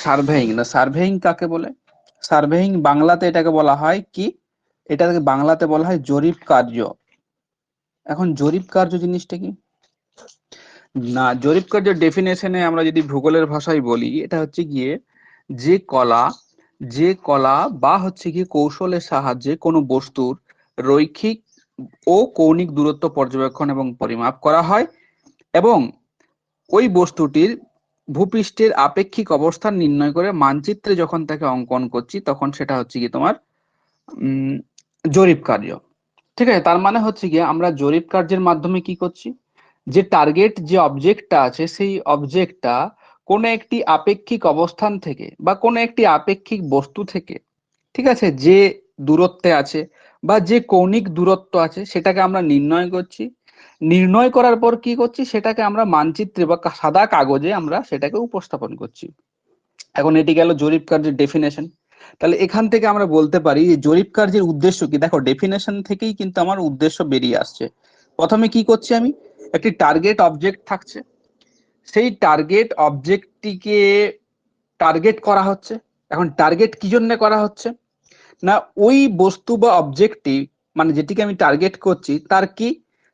Surveying না, surveying কাকে বলে? সার্ভেইং বাংলাতে এটাকে বলা হয় কি, এটাকে বাংলাতে বলা হয় জরিপ কার্য। এখন জরিপ কার্য জিনিসটা কি না, জরিপ কার্যের ডেফিনেশনে আমরা যদি ভূগোলের ভাষায় বলি, এটা হচ্ছে গিয়ে যে কলা যে কলা বা হচ্ছে গিয়ে কৌশলের সাহায্যে কোনো বস্তুর রৈখিক ও কৌণিক দূরত্ব পর্যবেক্ষণ এবং পরিমাপ করা হয়, এবং ওই বস্তুটির ভূপৃষ্ঠের আপেক্ষিক অবস্থান নির্ণয় করে মানচিত্রে যখন তাকে অঙ্কন করছি তখন সেটা হচ্ছে কি তোমার উম জরিপ কার্য। ঠিক আছে, তার মানে হচ্ছে গিয়ে আমরা জরিপ কার্যের মাধ্যমে কি করছি, যে টার্গেট যে অবজেক্টটা আছে সেই অবজেক্টটা কোনো একটি আপেক্ষিক অবস্থান থেকে বা কোনো একটি আপেক্ষিক বস্তু থেকে, ঠিক আছে, যে দূরত্বে আছে বা যে কৌণিক দূরত্ব আছে সেটাকে আমরা নির্ণয় করছি। নির্ণয় করার পর কি করছি, সেটাকে আমরা মানচিত্রে বা সাদা কাগজে আমরা সেটাকে উপস্থাপন করছি। এখন এটি গেল জরিপ কার্যের ডেফিনেশন। তাহলে এখান থেকে আমরা বলতে পারি যে জরিপ কার্যের উদ্দেশ্য কি। দেখো ডেফিনেশন থেকেই কিন্তু আমার উদ্দেশ্য বেরিয়ে আসছে। প্রথমে কি করছি, আমি একটি টার্গেট অবজেক্ট থাকছে, সেই টার্গেট অবজেক্টটিকে টার্গেট করা হচ্ছে। এখন টার্গেট কি জন্য করা হচ্ছে না, ওই বস্তু বা অবজেক্টটি মানে যেটিকে আমি টার্গেট করছি তার কি,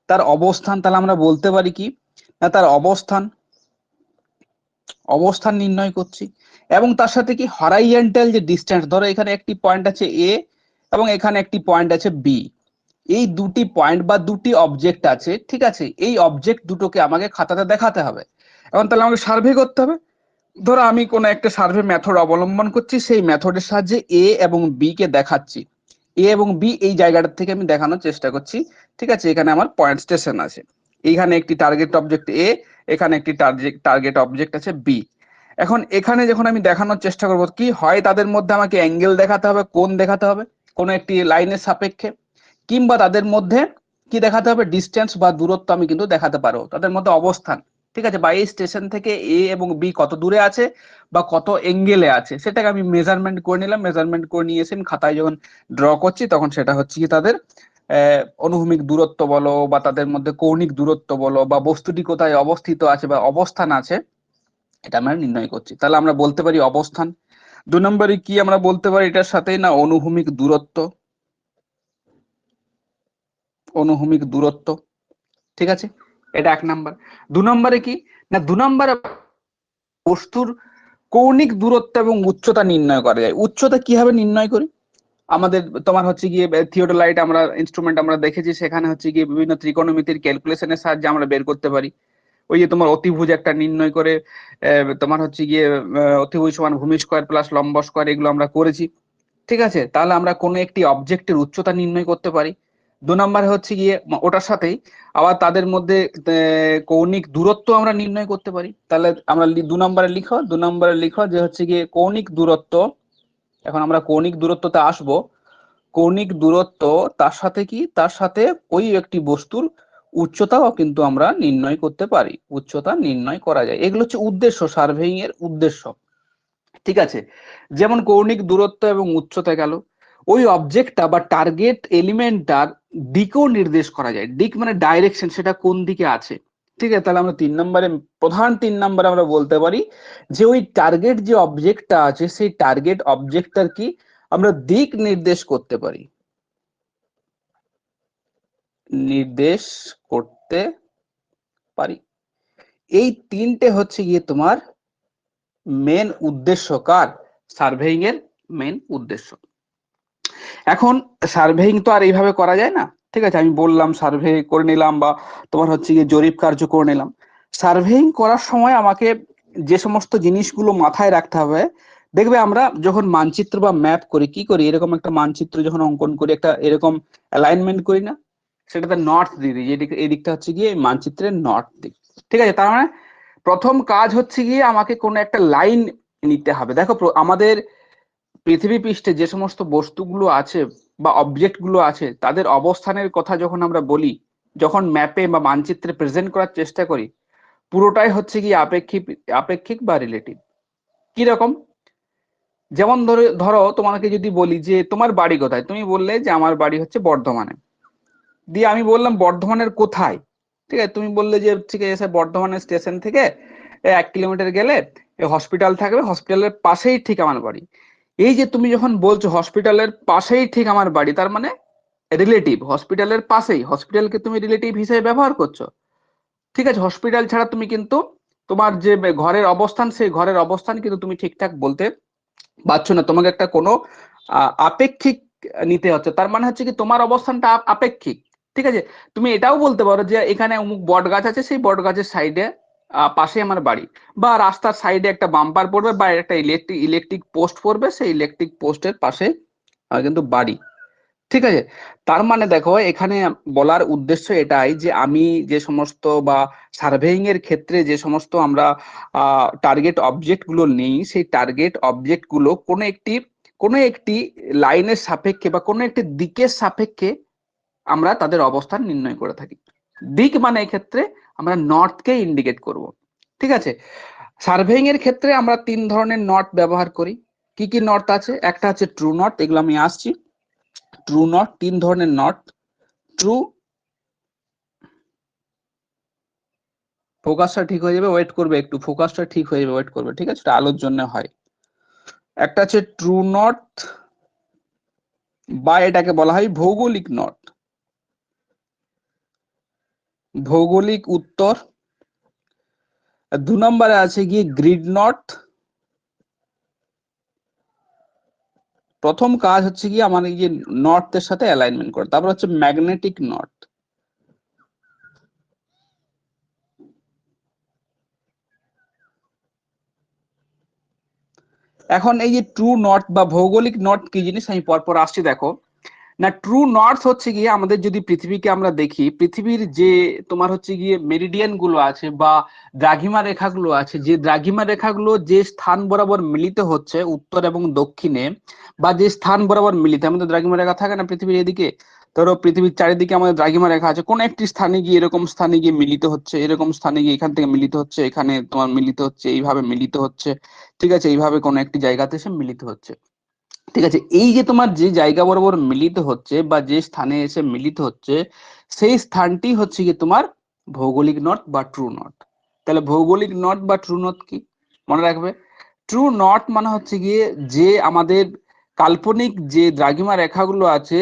তার অবস্থান। তাহলে আমরা বলতে পারি কি না, তার অবস্থান অবস্থান নির্ণয় করছি। এবং তার সাথে কি হরাইজন্টাল যে ডিসটেন্স, ধরো এখানে একটি পয়েন্ট আছে এ এবং এখানে একটি পয়েন্ট আছে বি, এই দুটি পয়েন্ট বা দুটি অবজেক্ট আছে, ঠিক আছে, এই অবজেক্ট দুটোকে আমাকে খাতাতে দেখাতে হবে। এখন তাহলে আমাকে সার্ভে করতে হবে। ধরো আমি কোনো একটা সার্ভে মেথড অবলম্বন করছি, সেই মেথডের সাহায্যে এ এবং বি কে দেখাচ্ছি। এ এবং বি এই জায়গাটা থেকে আমি দেখানোর চেষ্টা করছি। ঠিক আছে, এখানে আমার পয়েন্ট স্টেশন আছে, এইখানে একটি টার্গেট অবজেক্ট এ, এখানে একটি টার্গেট অবজেক্ট আছে বি। এখন এখানে যখন আমি দেখানোর চেষ্টা করব, কি হয় তাদের মধ্যে আমাকে অ্যাঙ্গেল দেখাতে হবে, কোণ দেখাতে হবে কোনো একটি লাইনের সাপেক্ষে, কিংবা তাদের মধ্যে কি দেখাতে হবে, ডিস্টেন্স বা দূরত্ব আমি কিন্তু দেখাতে পারবো, তাদের মধ্যে অবস্থান। ঠিক আছে, বা এই স্টেশন থেকে এ এবং বি কত দূরে আছে বা কত এঙ্গেলে আছে সেটাকে আমি মেজারমেন্ট করে নিলাম। মেজারমেন্ট করে নিয়ে এসে আমি খাতায় যখন ড্র করছি তখন সেটা হচ্ছে কি তাদের অনুভূমিক দূরত্ব বলো বা তাদের মধ্যে কৌণিক দূরত্ব বলো বা বস্তুটি কোথায় অবস্থিত আছে বা অবস্থান আছে, এটা আমরা নির্ণয় করছি। তাহলে আমরা বলতে পারি অবস্থান। 2 নম্বরে কি আমরা বলতে পারি এটার সাথে না, অনুভূমিক দূরত্ব। অনুভূমিক দূরত্ব, ঠিক আছে, এটা 1 নম্বর। 2 নম্বরে কি না, 2 নম্বরে বস্তুর কৌণিক দূরত্ব এবং উচ্চতা নির্ণয় করা যায়। উচ্চতা কিভাবে নির্ণয় করি, আমাদের তোমার হচ্ছে গিয়ে থিওডোলাইট আমরা ইনস্ট্রুমেন্ট আমরা দেখেছি, সেখানে হচ্ছে গিয়ে বিভিন্ন ত্রিকোণমিতির ক্যালকুলেশনের সাহায্যে আমরা বের করতে পারি। ওই যে তোমার অতিভুজ একটা নির্ণয় করে তোমার হচ্ছে গিয়ে অতিভুজ সমান ভূমি স্কোয়ার প্লাস লম্ব স্কোয়ার, এগুলো আমরা করেছি। ঠিক আছে, তাহলে আমরা কোনো একটি অবজেক্টের উচ্চতা নির্ণয় করতে পারি। 2 নম্বরে হচ্ছে গিয়ে ওটার সাথেই আবার তাদের মধ্যে কৌণিক দূরত্ব আমরা নির্ণয় করতে পারি। তাহলে আমরা 2 নম্বরে লিখো যে হচ্ছে গিয়ে কৌণিক দূরত্ব। এখন আমরা কৌণিক দূরত্বতে আসবো। কৌণিক দূরত্ব তার সাথে কি, তার সাথে ওই একটি বস্তুর উচ্চতাও কিন্তু আমরা নির্ণয় করতে পারি, উচ্চতা নির্ণয় করা যায়। এগুলো হচ্ছে উদ্দেশ্য, সার্ভেইং এর উদ্দেশ্য। ঠিক আছে, যেমন কৌণিক দূরত্ব এবং উচ্চতা গেল, ওই অবজেক্টটা বা টার্গেট এলিমেন্টটার দিকেও নির্দেশ করা যায়। দিক মানে ডাইরেকশন, সেটা কোন দিকে আছে। ঠিক আছে, তাহলে আমরা 3 নম্বরে, প্রধান 3 নম্বরে আমরা বলতে পারি যে ওই টার্গেট যে অবজেক্টটা আছে সেই টার্গেট অবজেক্টটার কি আমরা দিক নির্দেশ করতে পারি, নির্দেশ করতে পারি। এই তিনটে হচ্ছে গিয়ে তোমার মেন উদ্দেশ্য, কার, সার্ভেইং এর মেন উদ্দেশ্য। এখন সার্ভেইং তো আর এইভাবে করা যায় না। ঠিক আছে, আমি বললাম সার্ভে করে নিলাম বা তোমার হচ্ছে গিয়ে জরিপ কার্য করে নিলাম। সার্ভেইং করার সময় আমাকে যে সমস্ত জিনিসগুলো মাথায় রাখতে হবে, দেখবে আমরা যখন মানচিত্র বা ম্যাপ করি কি করি, এরকম একটা মানচিত্র যখন অঙ্কন করি, একটা এরকম অ্যালাইনমেন্ট করি না, সেটাতে নর্থ দিয়ে দিই, এই দিকটা হচ্ছে গিয়ে মানচিত্রের নর্থ দিক। ঠিক আছে, তার মানে প্রথম কাজ হচ্ছে গিয়ে আমাকে কোনো একটা লাইন নিতে হবে। দেখো আমাদের পৃথিবী পৃষ্ঠে যে সমস্ত বস্তুগুলো আছে বা অবজেক্ট গুলো আছে তাদের অবস্থানের কথা যখন আমরা বলি, যখন ম্যাপে বা মানচিত্রে প্রেজেন্ট করার চেষ্টা করি, পুরোটাই হচ্ছে কি আপেক্ষিক, আপেক্ষিক বা রিলেটিভ। কি রকম, যেমন ধরো ধরো তোমাকে যদি বলি যে তোমার বাড়ি কোথায়, তুমি বললে যে আমার বাড়ি হচ্ছে বর্ধমানে, দিয়ে আমি বললাম বর্ধমানের কোথায়। ঠিক আছে, তুমি বললে যে ঠিক আছে বর্ধমানের স্টেশন থেকে 1 কিলোমিটার গেলে এই হসপিটাল থাকবে, হসপিটালের পাশেই ঠিক আমার বাড়ি। এই যে তুমি যখন বলছো হসপিটালের পাশেই ঠিক আমার বাড়ি, তার মানে রিলেটিভ, হসপিটালের পাশেই, হসপিটালকে তুমি রিলেটিভ হিসেবে ব্যবহার করছো। ঠিক আছে, হসপিটাল ছাড়া তুমি কিন্তু তোমার যে ঘরের অবস্থান, সেই ঘরের অবস্থান কিন্তু তুমি ঠিকঠাক বলতে পারছো না, তোমাকে একটা কোনো আপেক্ষিক নিতে হচ্ছে। তার মানে হচ্ছে কি তোমার অবস্থানটা আপেক্ষিক। ঠিক আছে, তুমি এটাও বলতে পারো যে এখানে অমুক বট গাছ আছে, সেই বট গাছের সাইডে পাশে আমার বাড়ি, বা রাস্তার সাইডে একটা বাম্পার পড়বে বা একটা ইলেকট্রিক পোস্ট পড়বে, সেই ইলেকট্রিক পোস্টের পাশে কিন্তু বাড়ি। ঠিক আছে, তার মানে দেখো এখানে বলার উদ্দেশ্য এটাই যে আমি যে সমস্ত বা সার্ভেইং এর ক্ষেত্রে যে সমস্ত আমরা টার্গেট অবজেক্ট গুলো নিই, সেই টার্গেট অবজেক্ট গুলো কোনো একটি লাইনের সাপেক্ষে বা কোনো একটি দিকের সাপেক্ষে আমরা তাদের অবস্থান নির্ণয় করে থাকি। দিক মানে এক্ষেত্রে আমরা নর্থকে ইন্ডিকেট করব। ঠিক আছে, সার্ভেইং এর ক্ষেত্রে আমরা 3 ধরনের নর্থ ব্যবহার করি। কি কি নর্থ আছে? একটা আছে ট্রু নর্থ, এগুলো আমি আসছি। ট্রু নর্থ, 3 ধরনের নর্থ। ট্রু, ফোকাসটা ঠিক হয়ে যাবে, ওয়েট করবে একটু, ফোকাসটা ঠিক হয়ে যাবে, ওয়েট করবে। ঠিক আছে, এটা আলোর জন্য হয়। একটা আছে ট্রু নর্থ, বা এটাকে বলা হয় ভৌগোলিক নর্থ, ভৌগোলিক উত্তর। 2 নম্বরে আছে গিয়ে গ্রিড নর্থ। প্রথম কাজ হচ্ছে কি আমার এই যে নর্থের সাথে অ্যালাইনমেন্ট করে। তারপর হচ্ছে ম্যাগনেটিক নর্থ। এখন এই যে ট্রু নর্থ বা ভৌগোলিক নর্থ কি জিনিস আমি পরপর আসছি, দেখো না। ট্রু নর্থ হচ্ছে গিয়ে আমাদের যদি পৃথিবীকে আমরা দেখি, পৃথিবীর যে তোমার হচ্ছে গিয়ে মেরিডিয়ান গুলো আছে বা দ্রাঘিমা রেখাগুলো আছে, যে দ্রাঘিমা রেখাগুলো যে স্থান বরাবর মিলিত হচ্ছে উত্তর এবং দক্ষিণে, বা যে স্থান বরাবর মিলিত, আমাদের দ্রাঘিমা রেখা থাকে না পৃথিবীর এদিকে, ধরো পৃথিবীর চারিদিকে আমাদের দ্রাঘিমা রেখা আছে, কোন একটি স্থানে গিয়ে এরকম স্থানে গিয়ে মিলিত হচ্ছে, এরকম স্থানে গিয়ে এখান থেকে মিলিত হচ্ছে, এখানে তোমার মিলিত হচ্ছে, এইভাবে মিলিত হচ্ছে। ঠিক আছে, এইভাবে কোন একটি জায়গাতে এসে মিলিত হচ্ছে। ঠিক আছে, এই যে তোমার যে জায়গা বরাবর মিলিত হচ্ছে বা যে স্থানে এসে মিলিত হচ্ছে, সেই স্থানটি হচ্ছে কি তোমার ভৌগোলিক নর্থ বা ট্রু নর্থ। তাহলে ভৌগোলিক নর্থ বা ট্রু নর্থ কি মনে রাখবে? ট্রু নর্থ মানে হচ্ছে গিয়ে যে আমাদের কাল্পনিক যে দ্রাঘিমা রেখাগুলো আছে,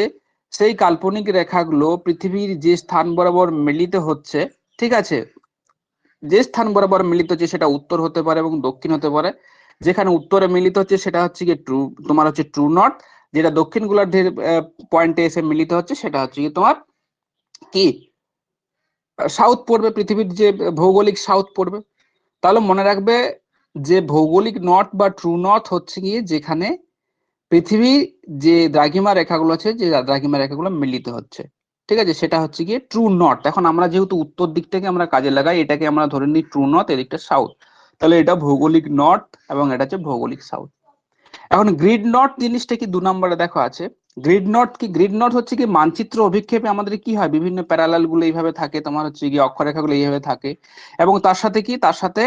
সেই কাল্পনিক রেখাগুলো পৃথিবীর যে স্থান বরাবর মিলিত হচ্ছে। ঠিক আছে, যে স্থান বরাবর মিলিত হচ্ছে সেটা উত্তর হতে পারে এবং দক্ষিণ হতে পারে। যেখানে উত্তরে মিলিত হচ্ছে সেটা হচ্ছে কি ট্রু, তোমার হচ্ছে ট্রু নর্থ। যেটা দক্ষিণ গোলার্ধের পয়েন্টে এসে মিলিত হচ্ছে সেটা হচ্ছে কি তোমার কি সাউথ পড়বে, পৃথিবীর যে ভৌগোলিক সাউথ পড়বে। তাহলে মনে রাখবে যে ভৌগোলিক নর্থ বা ট্রু নর্থ হচ্ছে গিয়ে যেখানে পৃথিবী যে দ্রাঘিমা রেখাগুলো আছে, যে দ্রাঘিমা রেখাগুলো মিলিত হচ্ছে। ঠিক আছে, সেটা হচ্ছে গিয়ে ট্রু নর্থ। এখন আমরা যেহেতু উত্তর দিক থেকে আমরা কাজে লাগাই, এটাকে আমরা ধরে নিই ট্রু নর্থ, এদিকটা সাউথ। তাহলে এটা ভৌগোলিক নর্থ এবং এটা হচ্ছে ভৌগোলিক সাউথ। এখন গ্রিড নর্থ জিনিসটা কি 2 নম্বরে দেখো আছে। গ্রিড নর্থ কি? গ্রিড নর্থ হচ্ছে কি মানচিত্র অভিক্ষেপে আমাদের কি হয়, বিভিন্ন প্যারালাল গুলো এইভাবে থাকে, তোমার হচ্ছে কি অক্ষরেখাগুলো এইভাবে থাকে, এবং তার সাথে কি, তার সাথে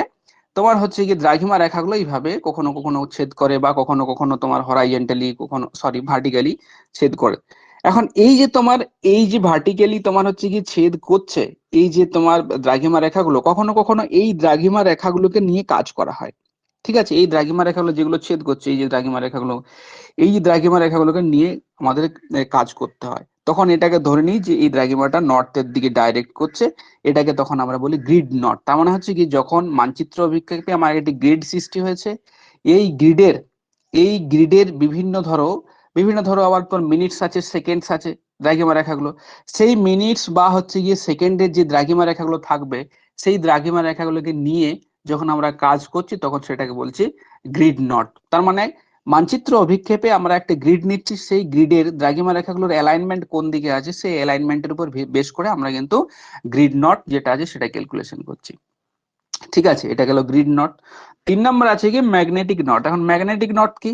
তোমার হচ্ছে কি দ্রাঘিমা রেখাগুলো এইভাবে কখনো কখনো ছেদ করে, বা কখনো কখনো তোমার হরাইজন্টালি, কখনো সরি ভার্টিক্যালি ছেদ করে। এখন এই যে তোমার এই যে ভার্টিক্যালি তোমার হচ্ছে কি ছেদ করছে, এই যে তোমার দ্রাঘিমা রেখাগুলো, কখনো কখনো এই দ্রাঘিমা রেখাগুলোকে নিয়ে কাজ করা হয়। ঠিক আছে, এই দ্রাঘিমা রেখাগুলো যেগুলো ছেদ করছে, এই যে দ্রাঘিমা রেখাগুলো, এই যে দ্রাঘিমা রেখাগুলোকে নিয়ে আমাদের কাজ করতে হয়। তখন এটাকে ধরে নিই যে এই দ্রাঘিমাটা নর্থের দিকে ডাইরেক্ট করছে, এটাকে তখন আমরা বলি গ্রিড নর্থ। তার মানে হচ্ছে কি যখন মানচিত্র অভিক্ষেপে আমার একটি গ্রিড সৃষ্টি হয়েছে, এই গ্রিডের বিভিন্ন ধরো আবার তোর মিনিটস আছে, সেকেন্ডস আছে দ্রাঘিমা রেখাগুলো, সেই মিনিটস বা হচ্ছে গিয়ে সেকেন্ডের যে দ্রাঘিমা রেখাগুলো থাকবে, সেই দ্রাঘিমা রেখাগুলোকে নিয়ে যখন আমরা কাজ করছি তখন সেটাকে বলছি গ্রিড নর্থ। তার মানে মানচিত্র অভিক্ষেপে আমরা একটা গ্রিড নিচ্ছি, সেই গ্রিডের দ্রাঘিমা রেখাগুলোর অ্যালাইনমেন্ট কোন দিকে আছে, সেই অ্যালাইনমেন্টের উপর বেস করে আমরা কিন্তু গ্রিড নর্থ যেটা আছে সেটা ক্যালকুলেশন করছি। ঠিক আছে, এটা গেল গ্রিড নর্থ। 3 নম্বর আছে কি ম্যাগনেটিক নর্থ। এখন ম্যাগনেটিক নর্থ কি?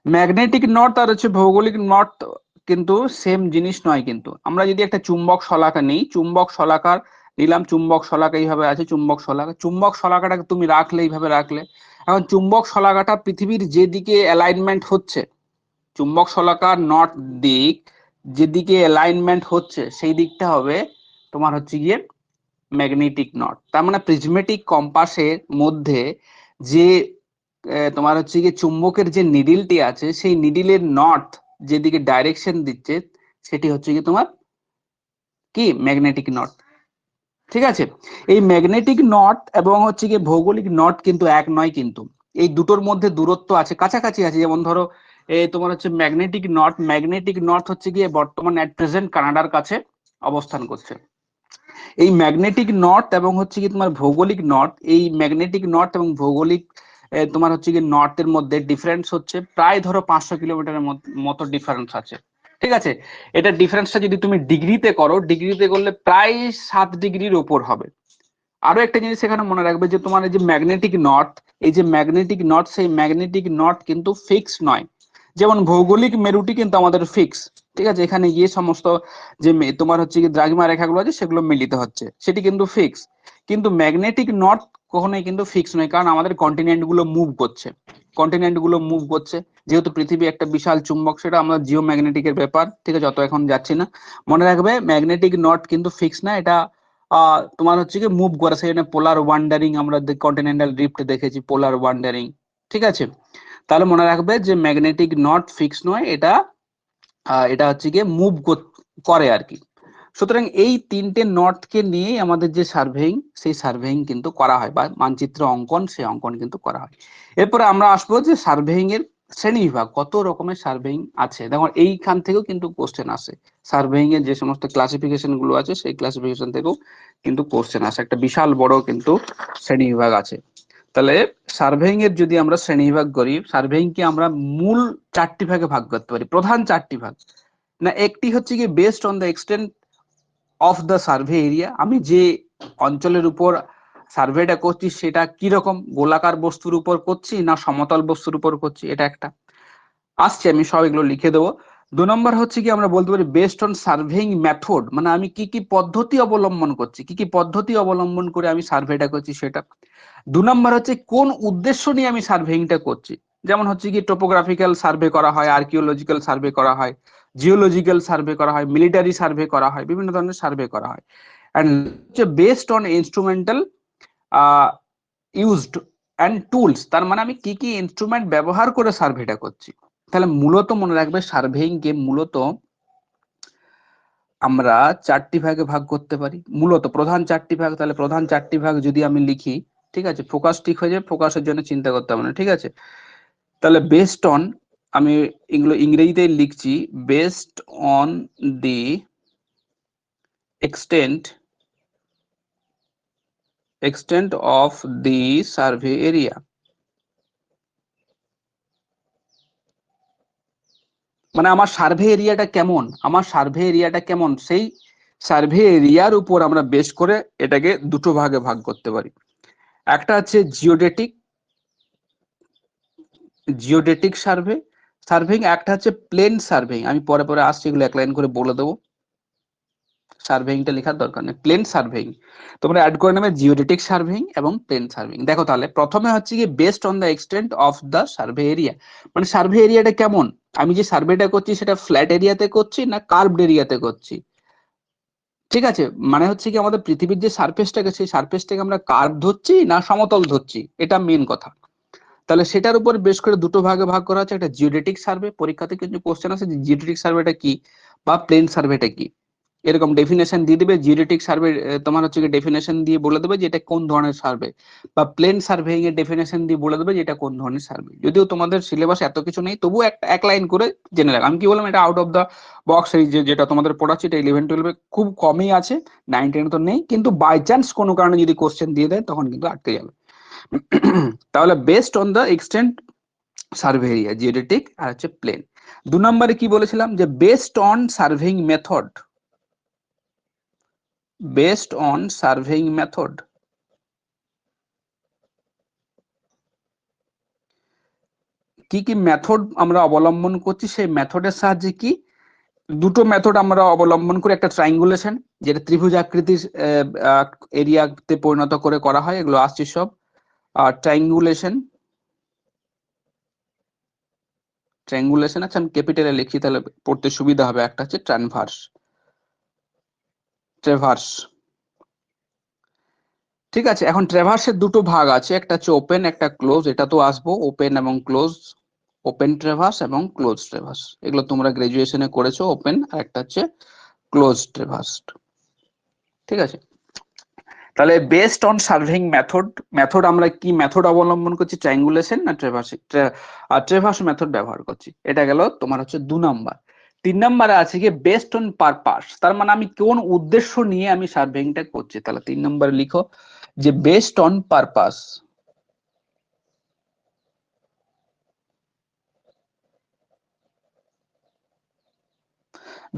ম্যাগনেটিক নর্থ আর হচ্ছে ভৌগোলিক নর্থ কিন্তু সেম জিনিস নয়। কিন্তু আমরা যদি একটা চুম্বক শলাকা নিই, চুম্বক শলাকার নিলাম, চুম্বক শলাকা এইভাবে আছে, চুম্বক শলাকাটাকে তুমি রাখলে এইভাবে রাখলে, এখন চুম্বক শলাকাটা পৃথিবীর যেদিকে অ্যালাইনমেন্ট হচ্ছে, চুম্বক শলাকার নর্থ দিক যেদিকে অ্যালাইনমেন্ট হচ্ছে সেই দিকটা হবে তোমার হচ্ছে গিয়ে ম্যাগনেটিক নর্থ। তার মানে প্রিজমেটিক কম্পাসের মধ্যে যে তোমার হচ্ছে কি চুম্বকের যে নিডিলটি আছে সেই নিডিলের নর্থ যেদিকে ডাইরেকশন দিচ্ছে সেটি হচ্ছে কি তোমার কি ম্যাগনেটিক নর্থ। ঠিক আছে, এই ম্যাগনেটিক নর্থ এবং হচ্ছে কি ভৌগোলিক নর্থ কিন্তু এক নয়, কিন্তু এই দুটোর মধ্যে দূরত্ব আছে, কাছাকাছি আছে। যেমন ধরো তোমার হচ্ছে ম্যাগনেটিক নর্থ হচ্ছে গিয়ে বর্তমান এট প্রেজেন্ট কানাডার কাছে অবস্থান করছে। এই ম্যাগনেটিক নর্থ এবং হচ্ছে কি তোমার ভৌগোলিক নর্থ, এই ম্যাগনেটিক নর্থ এবং ভৌগোলিক তোমার হচ্ছে কি নর্থের মধ্যে ডিফারেন্স হচ্ছে প্রায় ধরো 500 কিলোমিটারের মতো ডিফারেন্স আছে। ঠিক আছে, এটা ডিফারেন্সটা যদি তুমি ডিগ্রিতে করো, ডিগ্রিতে করলে প্রায় 7 ডিগ্রির উপর হবে। আরো একটা জিনিস এখানে মনে রাখবে যে তোমার এই যে ম্যাগনেটিক নর্থ, এই যে ম্যাগনেটিক নর্থ, সেই ম্যাগনেটিক নর্থ কিন্তু ফিক্স নয়। যেমন ভৌগোলিক মেরুটি কিন্তু আমাদের ফিক্স, ঠিক আছে, এখানে গিয়ে সমস্ত যে তোমার হচ্ছে কি দ্রাঘিমা রেখাগুলো আছে সেগুলো মিলিত হচ্ছে, সেটি কিন্তু ফিক্স। কিন্তু ম্যাগনেটিক নর্থ কখনোই কিন্তু ফিক্স নয়, কারণ আমাদের কন্টিনেন্ট গুলো মুভ করছে, যেহেতু পৃথিবী একটা বিশাল চুম্বক, সেটা আমরা জিও ম্যাগনেটিকের ব্যাপার, ঠিক আছে, যত এখন যাচ্ছি না। মনে রাখবে ম্যাগনেটিক নর্থ কিন্তু ফিক্স না, এটা তোমার হচ্ছে কি মুভ করে, সেখানে পোলার ওয়ান্ডারিং, আমরা কন্টিনেন্টাল ড্রিফট দেখেছি, পোলার ওয়ান্ডারিং। ঠিক আছে, তাহলে মনে রাখবে যে ম্যাগনেটিক নর্থ ফিক্স নয়, এটা হচ্ছে গিয়ে মুভ করে আর কি। সুতরাং এই তিনটে নর্থকে নিয়েই আমাদের যে সার্ভেইং, সেই সার্ভেইং কিন্তু করা হয়, বা মানচিত্র অঙ্কন, সেই অঙ্কন কিন্তু করা হয়। এরপরে আমরা আসবো যে সার্ভেইং এর শ্রেণী বিভাগ, কত রকমের সার্ভেইং আছে। দেখো এইখান থেকেও কিন্তু কোশ্চেন আসে, সার্ভেইং এর যে সমস্ত ক্লাসিফিকেশন গুলো আছে সেই ক্লাসিফিকেশন থেকেও কিন্তু কোশ্চেন আসে, একটা বিশাল বড় কিন্তু শ্রেণী বিভাগ আছে। তাহলে সার্ভেইং এর যদি আমরা শ্রেণীবিভাগ করি, সার্ভেইং কে আমরা মূল 4টি ভাগে ভাগ করতে পারি, প্রধান 4টি ভাগ। না, একটি হচ্ছে কি based on the extent of the survey area, আমি যে অঞ্চলের উপর সার্ভেটা করছি সেটা কি রকম, গোলাকার বস্তুর উপর করছি না সমতল বস্তুর উপর করছি, এটা একটা আসছে, আমি সব এগুলো লিখে দেবো। 2 নম্বর হচ্ছে কি আমরা বলতে পারি বেসড অন সার্ভেইং মেথড, মানে আমি কি কি পদ্ধতি অবলম্বন করছি, কি কি পদ্ধতি অবলম্বন করে আমি সার্ভেটা করছি সেটা। 2 নম্বর হচ্ছে কোন উদ্দেশ্য নিয়ে আমি সার্ভেইংটা করছি, যেমন হচ্ছে কি টোপোগ্রাফিক্যাল সার্ভে করা হয়, আর্কিওলজিক্যাল সার্ভে করা হয়, জিওলজিক্যাল সার্ভে করা হয়, মিলিটারি সার্ভে করা হয়, বিভিন্ন ধরনের সার্ভে করা হয়। অ্যান্ড হচ্ছে based on instrumental used and tools, তার মানে আমি কি কি ইনস্ট্রুমেন্ট ব্যবহার করে সার্ভেটা করছি। তাহলে মূলত মনে রাখবে সার্ভেইং কে মূলত আমরা 4টি ভাগে ভাগ করতে পারি, মূলত প্রধান 4টি ভাগ। তাহলে প্রধান 4টি ভাগ যদি আমি লিখি, ঠিক আছে, ফোকাস ঠিক হয়ে যাবে, ফোকাসের জন্য চিন্তা করতে হবে না, ঠিক আছে। তাহলে বেসড অন, আমি এগুলো ইংরেজিতে লিখছি, based on the extent of the survey area, মানে আমার সার্ভে এরিয়াটা কেমন, সেই সার্ভে এরিয়ার উপর আমরা বেস করে এটাকে দুটো ভাগে ভাগ করতে পারি। একটা হচ্ছে জিওডেটিক সার্ভেইং, একটা হচ্ছে প্লেন সার্ভেইং। আমি পরে পরে আসছি, এগুলো এক লাইন করে বলে দেবো, সার্ভেইংটা লেখার দরকার নেই। প্লেন সার্ভেইং তোমরা অ্যাড করে নেবে, জিওডেটিক সার্ভেইং এবং প্লেন সার্ভেইং। দেখো তাহলে প্রথমে হচ্ছে কি based on the extent of the survey area, মানে সার্ভে এরিয়াটা কেমন, আমি যে সার্ভেটা করছি সেটা ফ্ল্যাট এরিয়াতে করছি না কার্ভড এরিয়াতে করছি। ঠিক আছে, মানে হচ্ছে কি আমাদের পৃথিবীর যে সারফেসটাকে, সেই সারফেসটাকে আমরা কার্ভ ধরছি না সমতল ধরছি, এটা মেন কথা। তাহলে সেটার উপর বেশ করে দুটো ভাগে ভাগ করা হচ্ছে, একটা জিওডেটিক সার্ভে, পরীক্ষাতে কিন্তু কোশ্চেন আছে যে জিওডেটিক সার্ভেটা কি বা প্লেন সার্ভেটা কি, এরকম ডেফিনেশন দিয়ে দিবে। জিওডেটিক সার্ভে তোমার হচ্ছে ডেফিনেশন দিয়ে বলে দেবে যে এটা কোন ধরনের সার্ভে, বা প্লেন সার্ভেইং এর ডেফিনেশন দিয়ে বলে দেবে যে এটা কোন ধরনের সার্ভে। যদিও তোমাদের সিলেবাস এত কিছু নেই, তবু একটা এক লাইন করে জেনে রাখ। আমি কি বললাম, এটা আউট অফ দ্য বক্স, এই যেটা তোমাদের পড়াচ্ছি এটা 11-12 খুব কমই আছে, 9-10 তো নেই, কিন্তু বাই চান্স কোনো কারণে যদি কোশ্চেন দিয়ে দেয় তখন কিন্তু আটকে যাবে। তাহলে based on the extent survey area, geodetic আর হচ্ছে প্লেন। 2 নম্বরে কি বলেছিলাম, যে based on surveying method, based on surveying method, কি কি মেথড আমরা অবলম্বন করছি, সেই মেথডের সাহায্যে কি দুটো মেথড আমরা অবলম্বন করে, একটা ট্রাইঙ্গুলেশন, যেটা ত্রিভুজ আকৃতির এরিয়াতে পরিণত করে করা হয়, এগুলো আসছে সব। আর ট্রাইঙ্গুলেশন, আচ্ছা আমি ক্যাপিটালে লিখি তাহলে পড়তে সুবিধা হবে। একটা হচ্ছে ট্রেভার্স, ঠিক আছে, এখন ট্রেভার্সের দুটো ভাগ আছে, একটা হচ্ছে ওপেন, একটা ক্লোজ। এটা তো আসবো, ওপেন এবং ক্লোজ, ওপেন ট্রেভার্স এবং ক্লোজ ট্রেভার্স, এগুলো তোমরা গ্রাজুয়েশনে করেছো। ওপেন আর একটা হচ্ছে ক্লোজ ট্রেভার্স। ঠিক আছে, তাহলে based on surveying method, method আমরা কি মেথড অবলম্বন করছি, ট্রায়াঙ্গুলেশন না ট্রেভার্স মেথড ব্যবহার করছি। এটা গেল তোমার হচ্ছে 2 নাম্বার। 3 নাম্বারে আছে কি বেসড অন পারপাস, তার মানে আমি কোন উদ্দেশ্য নিয়ে আমি সার্ভেইংটা করছি। তাহলে 3 নম্বরে লিখো যে based on purpose.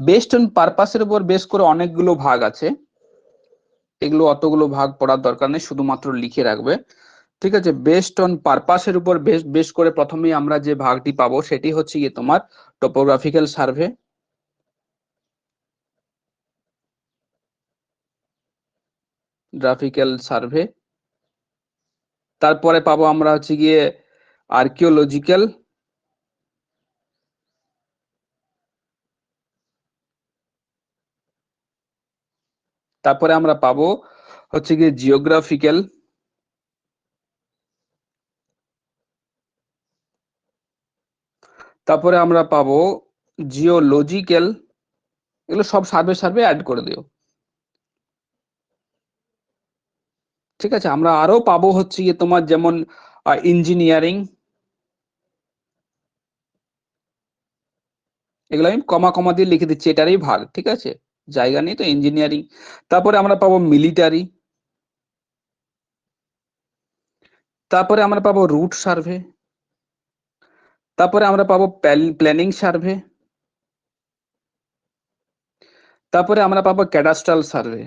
Based on পারপাসের উপর বেস করে অনেকগুলো ভাগ আছে, এগুলো অতগুলো ভাগ পড়ার দরকার নেই, শুধুমাত্র লিখে রাখবে। ঠিক আছে, বেসড অন পারপাসের উপর বেস করে প্রথমেই আমরা যে ভাগটি পাবো সেটি হচ্ছে গিয়ে তোমার টপোগ্রাফিক্যাল সার্ভে। গ্রাফিক্যাল সার্ভে, তারপরে পাবো আমরা হচ্ছে গিয়ে আর্কিওলজিক্যাল, তারপরে আমরা পাবো হচ্ছে গিয়ে জিওগ্রাফিক্যাল, তারপরে আমরা পাবো জিওলজিক্যাল। এগুলো সব সার্ভে সার্ভে অ্যাড করে দিও। ঠিক আছে, আমরা আরো পাবো হচ্ছে গিয়ে তোমার যেমন ইঞ্জিনিয়ারিং, এগুলো আমি কমা কমা দিয়ে লিখে দিচ্ছি, এটারই ভাগ। ঠিক আছে, জায়গা নেই তো ইঞ্জিনিয়ারিং। তারপরে আমরা পাবো মিলিটারি, তারপরে আমরা পাবো রুট সার্ভে, তারপরে আমরা পাবো প্ল্যানিং সার্ভে, তারপরে আমরা পাবো ক্যাডাস্ট্রাল সার্ভে।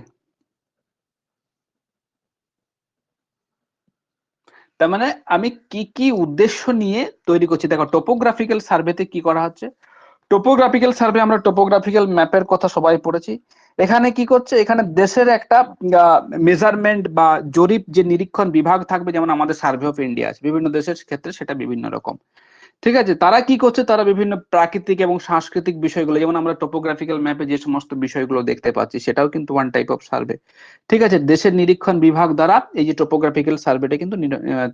তার মানে আমি কি কি উদ্দেশ্য নিয়ে তৈরি করছি। দেখো টোপোগ্রাফিক্যাল সার্ভেতে কি করা হচ্ছে, টোপোগ্রাফিক্যাল সার্ভে আমরা টোপোগ্রাফিক্যাল ম্যাপের কথা সবাই পড়েছি। এখানে কি করছে, এখানে দেশের একটা মেজারমেন্ট বা জরিপ যে নিরীক্ষণ বিভাগ থাকবে, যেমন আমাদের সার্ভে অফ ইন্ডিয়া আছে, বিভিন্ন দেশের ক্ষেত্রে সেটা বিভিন্ন রকম। ঠিক আছে, তারা কি করছে, তারা বিভিন্ন প্রাকৃতিক এবং সাংস্কৃতিক বিষয়গুলো, যেমন আমরা টোপোগ্রাফিক্যাল ম্যাপে যে সমস্ত বিষয়গুলো দেখতে পাচ্ছি সেটাও কিন্তু ওয়ান টাইপ অফ সার্ভে। ঠিক আছে, দেশের নিরীক্ষণ বিভাগ দ্বারা এই যে টোপোগ্রাফিক্যাল সার্ভেটা কিন্তু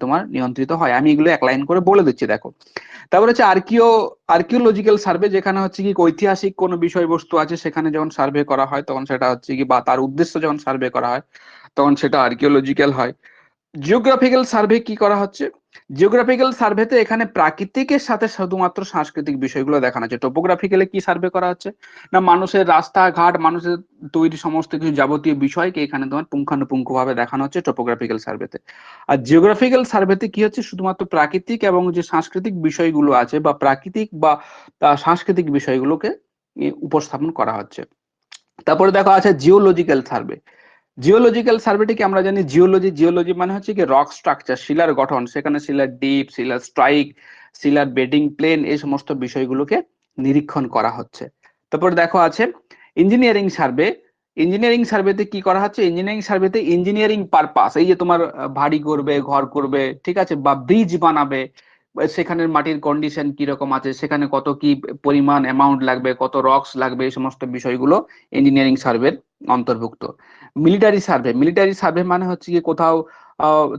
তোমার নিয়ন্ত্রিত হয়। আমি এগুলো এক লাইন করে বলে দিচ্ছি, দেখো। তারপরে হচ্ছে আর্কিওলজিক্যাল সার্ভে, যেখানে হচ্ছে কি ঐতিহাসিক কোনো বিষয়বস্তু আছে সেখানে যখন সার্ভে করা হয় তখন সেটা হচ্ছে কি, বা তার উদ্দেশ্য যখন সার্ভে করা হয় তখন সেটা আর্কিওলজিক্যাল হয়। জিওগ্রাফিক্যাল সার্ভে কি করা হচ্ছে, জিওগ্রাফিক্যাল সার্ভেতে এখানে প্রাকৃতিকের সাথে শুধুমাত্র সাংস্কৃতিক বিষয়গুলো দেখানো হচ্ছে। টোপোগ্রাফিক্যালে কি সার্ভে করা হচ্ছে না, মানুষের রাস্তাঘাট, মানুষের তৈরি সমস্ত কিছু যাবতীয় বিষয়কে এখানে তোমার পুঙ্খানুপুঙ্খ ভাবে দেখানো হচ্ছে টোপোগ্রাফিক্যাল সার্ভেতে। আর জিওগ্রাফিক্যাল সার্ভেতে কি হচ্ছে, শুধুমাত্র প্রাকৃতিক এবং যে সাংস্কৃতিক বিষয়গুলো আছে বা প্রাকৃতিক বা সাংস্কৃতিক বিষয়গুলোকে উপস্থাপন করা হচ্ছে। তারপরে দেখো আছে জিওলজিক্যাল সার্ভে। জিওলজিক্যাল সার্ভেটিকে আমরা জানি জিওলজি মানে হচ্ছে কি রক স্ট্রাকচার, শিলার গঠন, সেখানে শিলার ডিপ, শিলার স্ট্রাইক, শিলার বেডিং প্লেন, এই সমস্ত বিষয়গুলোকে নিরীক্ষণ করা হচ্ছে। তারপর দেখো আছে ইঞ্জিনিয়ারিং সার্ভে। ইঞ্জিনিয়ারিং সার্ভেতে কি করা হচ্ছে, ইঞ্জিনিয়ারিং সার্ভেতে ইঞ্জিনিয়ারিং পারপাস, এই যে তোমার বাড়ি করবে, ঘর করবে, ঠিক আছে, বা ব্রিজ বানাবে, সেখানের মাটির কন্ডিশন কি রকম আছে, সেখানে কত কি পরিমাণ অ্যামাউন্ট লাগবে, কত রক্স লাগবে, এই সমস্ত বিষয়গুলো ইঞ্জিনিয়ারিং সার্ভের অন্তর্ভুক্ত। মিলিটারি সার্ভে মানে হচ্ছে গিয়ে কোথাও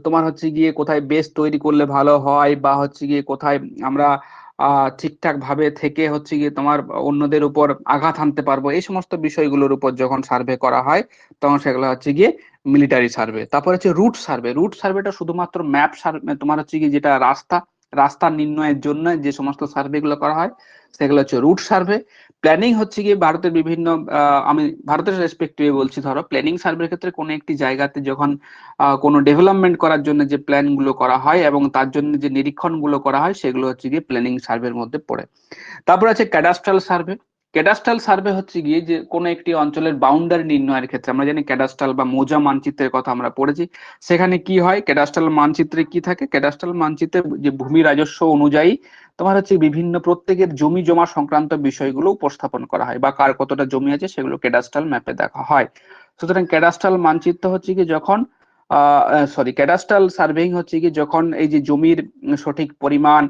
তোমার হচ্ছে গিয়ে কোথায় বেস তৈরি করলে ভালো হয়, বা হচ্ছে গিয়ে কোথায় আমরা ঠিকঠাক ভাবে থেকে হচ্ছে গিয়ে তোমার অন্যদের উপর আঘাত হানতে পারবো, এই সমস্ত বিষয়গুলোর উপর যখন সার্ভে করা হয় তখন সেগুলো হচ্ছে গিয়ে মিলিটারি সার্ভে। তারপর হচ্ছে রুট সার্ভে। রুট সার্ভেটা শুধুমাত্র ম্যাপ সার্ভে, তোমার হচ্ছে কি যেটা রাস্তা নির্ণয়ের জন্য যে সমস্ত সার্ভে গুলো করা হয় সেগুলো হচ্ছে রুট সার্ভে। প্ল্যানিং হচ্ছে গিয়ে ভারতের বিভিন্ন আমি ভারতের রেসপেক্টিভে বলছি, ধরো প্ল্যানিং সার্ভের ক্ষেত্রে কোনো একটি জায়গাতে যখন কোনো ডেভেলপমেন্ট করার জন্য যে প্ল্যান গুলো করা হয় এবং তার জন্য যে নিরীক্ষণ গুলো করা হয় সেগুলো হচ্ছে গিয়ে প্ল্যানিং সার্ভের মধ্যে পড়ে। তারপর আছে ক্যাডাস্ট্রাল সার্ভে। ক্যাডাস্ট্রাল সার্ভে হচ্ছে গিয়ে যে কোনো একটি অঞ্চলের বাউন্ডারি নির্ণয়ের ক্ষেত্রে, আমরা জানি ক্যাডাস্ট্রাল বা মৌজা মানচিত্রের কথা আমরা পড়েছি, সেখানে কি হয়, ক্যাডাস্ট্রাল মানচিত্রে কি থাকে, ক্যাডাস্ট্রাল মানচিত্রে যে ভূমি রাজস্ব অনুযায়ী তোমার হচ্ছে বিভিন্ন প্রত্যেকের জমি জমা সংক্রান্ত বিষয়গুলো উপস্থাপন করা হয়, বা কার কতটা জমি আছে সেগুলো ক্যাডাস্ট্রাল ম্যাপে দেখা হয়। সুতরাং ক্যাডাস্ট্রাল মানচিত্র হচ্ছে কি যখন ক্যাডাস্ট্রাল সার্ভেইং হচ্ছে কি যখন এই যে জমির সঠিক পরিমাণ,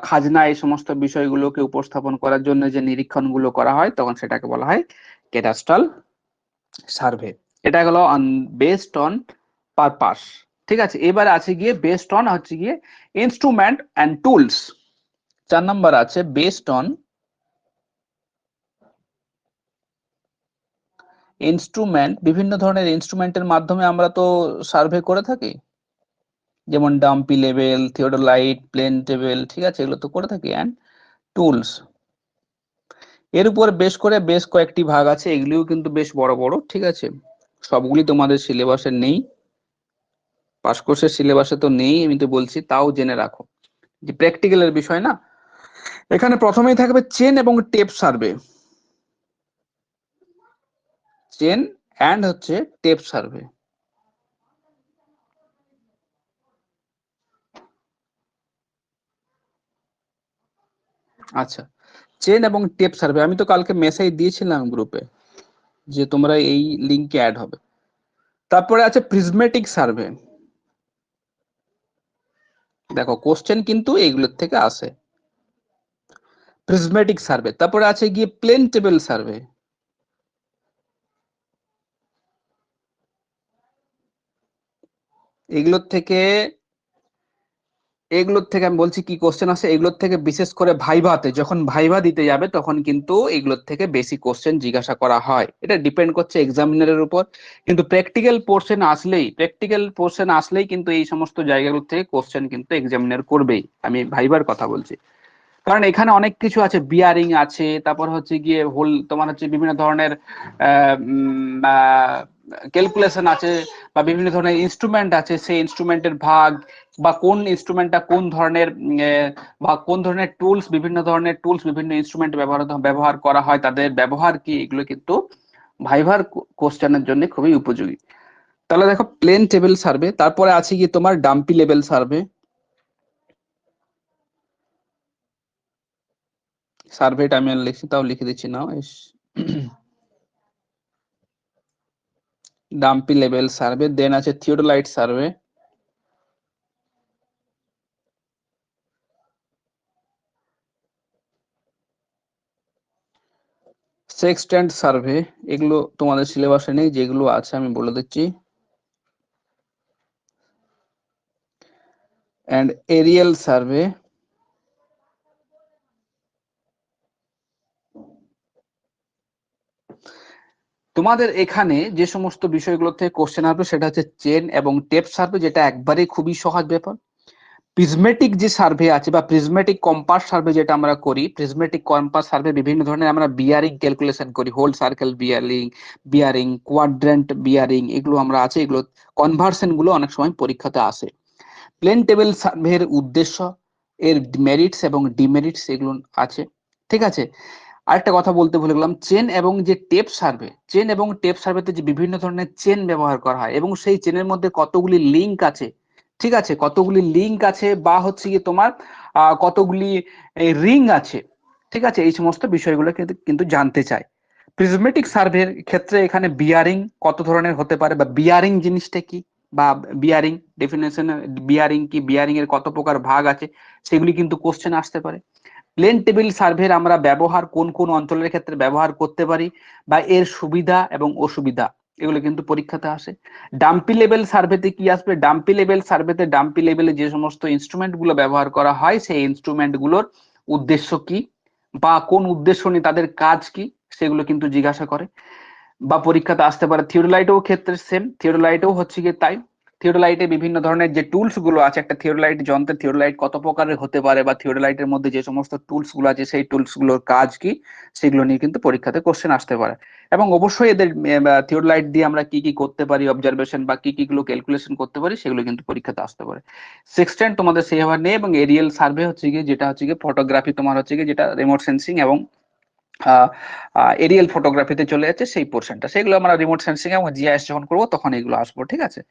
খাজনা, এই সমস্ত বিষয়গুলোকে উপস্থাপন করার জন্য যে নিরীক্ষণ গুলো করা হয় তখন সেটাকে বলা হয় ক্যাডাস্ট্রাল সার্ভে। এটা গেল বেসড অন পারপাস, ঠিক আছে। এবার আছে গিয়ে বেসড অন হচ্ছে গিয়ে ইনস্ট্রুমেন্ট অ্যান্ড টুলস। 4 নাম্বার আছে বেসড অন ইনস্ট্রুমেন্ট, বিভিন্ন ধরনের ইনস্ট্রুমেন্টের মাধ্যমে আমরা তো সার্ভে করে থাকি, যেমন dumpy level, theodolite, plane table, ঠিক আছে, এগুলো তো করে থাকি। অ্যান্ড টুলস, এর উপর বেশ করে বেশ কয়েকটি ভাগ আছে, এগুলিও কিন্তু বেশ বড় বড়, ঠিক আছে। সবগুলি তোমাদের সিলেবাসে নেই, পাস কোর্সের সিলেবাসে তো নেই, আমি তো বলছি, তাও জেনে রাখো যে প্র্যাকটিক্যালের বিষয় না। এখানে প্রথমেই থাকবে চেন এবং টেপ সার্ভে, চেন অ্যান্ড হচ্ছে টেপ সার্ভে। আচ্ছা, চেন এবং টেপ সার্ভে আমি তো কালকে মেসেজ দিয়েছিলাম গ্রুপে যে তোমরা এই লিংকে অ্যাড হবে। তারপরে আছে প্রিজমেটিক সার্ভে, দেখো কোশ্চেন কিন্তু এইগুলোর থেকে আসে, প্রিজমেটিক সার্ভে। তারপরে আছে গিয়ে প্লেন টেবিল সার্ভে, এগুলোর থেকে আমি বলছি কি কোশ্চেন আসে এগুলোর থেকে, বিশেষ করে ভাইভাতে যখন ভাইভা দিতে যাবে তখন কিন্তু এগুলোর থেকে বেশি কোশ্চেন জিজ্ঞাসা করা হয়, এটা ডিপেন্ড করছে এক্সামিনারের উপর। কিন্তু প্র্যাকটিক্যাল পোর্শন আসলেই কিন্তু এই সমস্ত জায়গাগুলো থেকে কোশ্চেন কিন্তু এক্সামিনার করবেই, আমি ভাইবার কথা বলছি। কারণ এখানে অনেক কিছু আছে, বিয়ারিং আছে, তারপর হচ্ছে গিয়ে হোল তোমার হচ্ছে বিভিন্ন ধরনের ক্যালকুলেশন আছে, বা বিভিন্ন ধরনের ইনস্ট্রুমেন্ট আছে, সেই ইনস্ট্রুমেন্টের ভাগ, বা কোন ইনস্ট্রুমেন্টটা কোন ধরনের বা কোন ধরনের টুলস, বিভিন্ন ধরনের টুলস বিভিন্ন ইনস্ট্রুমেন্ট ব্যবহার করা হয়, তাদের ব্যবহার কি, এগুলো কিন্তু ভাইভার কোশ্চেনের জন্য খুবই উপযোগী। তাহলে দেখো প্লেন টেবিল সার্ভে, তারপরে আছে কি তোমার ডাম্পি লেভেল সার্ভে, সার্ভেটা আমি লিখছি, তাও লিখে দিচ্ছি নাও, ডাম্পি লেভেল সার্ভে। দেন আছে থিওডোলাইট সার্ভে, সেক্সট্যান্ট সার্ভে, এগুলো তোমাদের সিলেবাসে নেই, যেগুলো আছে আমি বলে দিচ্ছি, অ্যান্ড এরিয়াল সার্ভে। তোমাদের এখানে যে সমস্ত বিষয়গুলো থেকে কোশ্চেন আসবে সেটা হচ্ছে চেন এবং টেপ সার্ভে, যেটা একবারে খুবই সহজ ব্যাপার। প্রিজমেটিক যে সার্ভে আছে বা প্রিজমেটিক কম্পাস সার্ভে যেটা আমরা করি, প্রিজমেটিক কম্পাস সার্ভে বিভিন্ন ধরনের আমরা বিয়ারিং ক্যালকুলেশন করি, whole circle bearing quadrant bearing, এগুলো আমরা আছে, এগুলো কনভার্সন গুলো অনেক সময় পরীক্ষাতে আসে। প্লেন টেবিল সার্ভের উদ্দেশ্য, এর মেরিটস এবং ডিমেরিটস এগুলো আছে, ঠিক আছে। আরেকটা কথা বলতে ভুলে গেলাম, চেন এবং যে টেপ সার্ভে, চেন এবং টেপ সার্ভেতে যে বিভিন্ন ধরনের চেন ব্যবহার করা হয় এবং সেই চেনের মধ্যে কতগুলি লিঙ্ক আছে, ঠিক আছে, কতগুলি লিঙ্ক আছে, বা হচ্ছে কি তোমার কতগুলি রিং আছে, ঠিক আছে, এই সমস্ত বিষয়গুলো কিন্তু জানতে চাই। প্রিজমেটিক সার্ভের ক্ষেত্রে এখানে বিয়ারিং কত ধরনের হতে পারে, বা বিয়ারিং জিনিসটা কি, বা বিয়ারিং ডেফিনেশন, বিয়ারিং কি, বিয়ারিং এর কত প্রকার ভাগ আছে, সেগুলি কিন্তু কোশ্চেন আসতে পারে। প্লেন টেবিল সার্ভের আমরা ব্যবহার কোন কোন অঞ্চলের ক্ষেত্রে ব্যবহার করতে পারি, বা এর সুবিধা এবং অসুবিধা, এগুলো কিন্তু পরীক্ষাতে আসে। ডাম্পি লেভেল সার্ভেতে কি আসবে, ডাম্পি লেভেল সার্ভেতে ডাম্পি লেভেলে যে সমস্ত ইনস্ট্রুমেন্ট গুলো ব্যবহার করা হয় সেই ইনস্ট্রুমেন্ট গুলোর উদ্দেশ্য কি, বা কোন উদ্দেশ্য নিয়ে তাদের কাজ কি, সেগুলো কিন্তু জিজ্ঞাসা করে বা পরীক্ষাতে আসতে পারে। থিওডোলাইটেও ক্ষেত্রে সেম, থিওডোলাইটেও হচ্ছে গিয়ে তাই। থিওডোলাইটে বিভিন্ন ধরনের যে টুলস গুলো আছে, একটা থিওডোলাইট যন্ত্রে থিওডোলাইট কত প্রকারের হতে পারে, বা থিওডোলাইটের মধ্যে যে সমস্ত টুলস গুলো আছে সেই টুলস গুলোর কাজ কি, সেগুলো নিয়ে কিন্তু পরীক্ষাতে কোশ্চেন আসতে পারে। এবং অবশ্যই এদের থিওডোলাইট দিয়ে আমরা কি কি করতে পারি, অবজারভেশন বা কি কি গুলো ক্যালকুলেশন করতে পারি, সেগুলো কিন্তু পরীক্ষাতে আসতে পারে। সেক্সটেন্ট তোমাদের সেইভাবে নেই, এবং এরিয়াল সার্ভে হচ্ছে গিয়ে যেটা হচ্ছে গিয়ে ফটোগ্রাফি, তোমার হচ্ছে গিয়ে যেটা রিমোট সেন্সিং এবং এরিয়াল ফটোগ্রাফিতে চলে যাচ্ছে সেই পোর্শনটা, সেগুলো আমরা রিমোট সেন্সিং এবং জিআইএস যখন করবো তখন এগুলো আসবো, ঠিক আছে।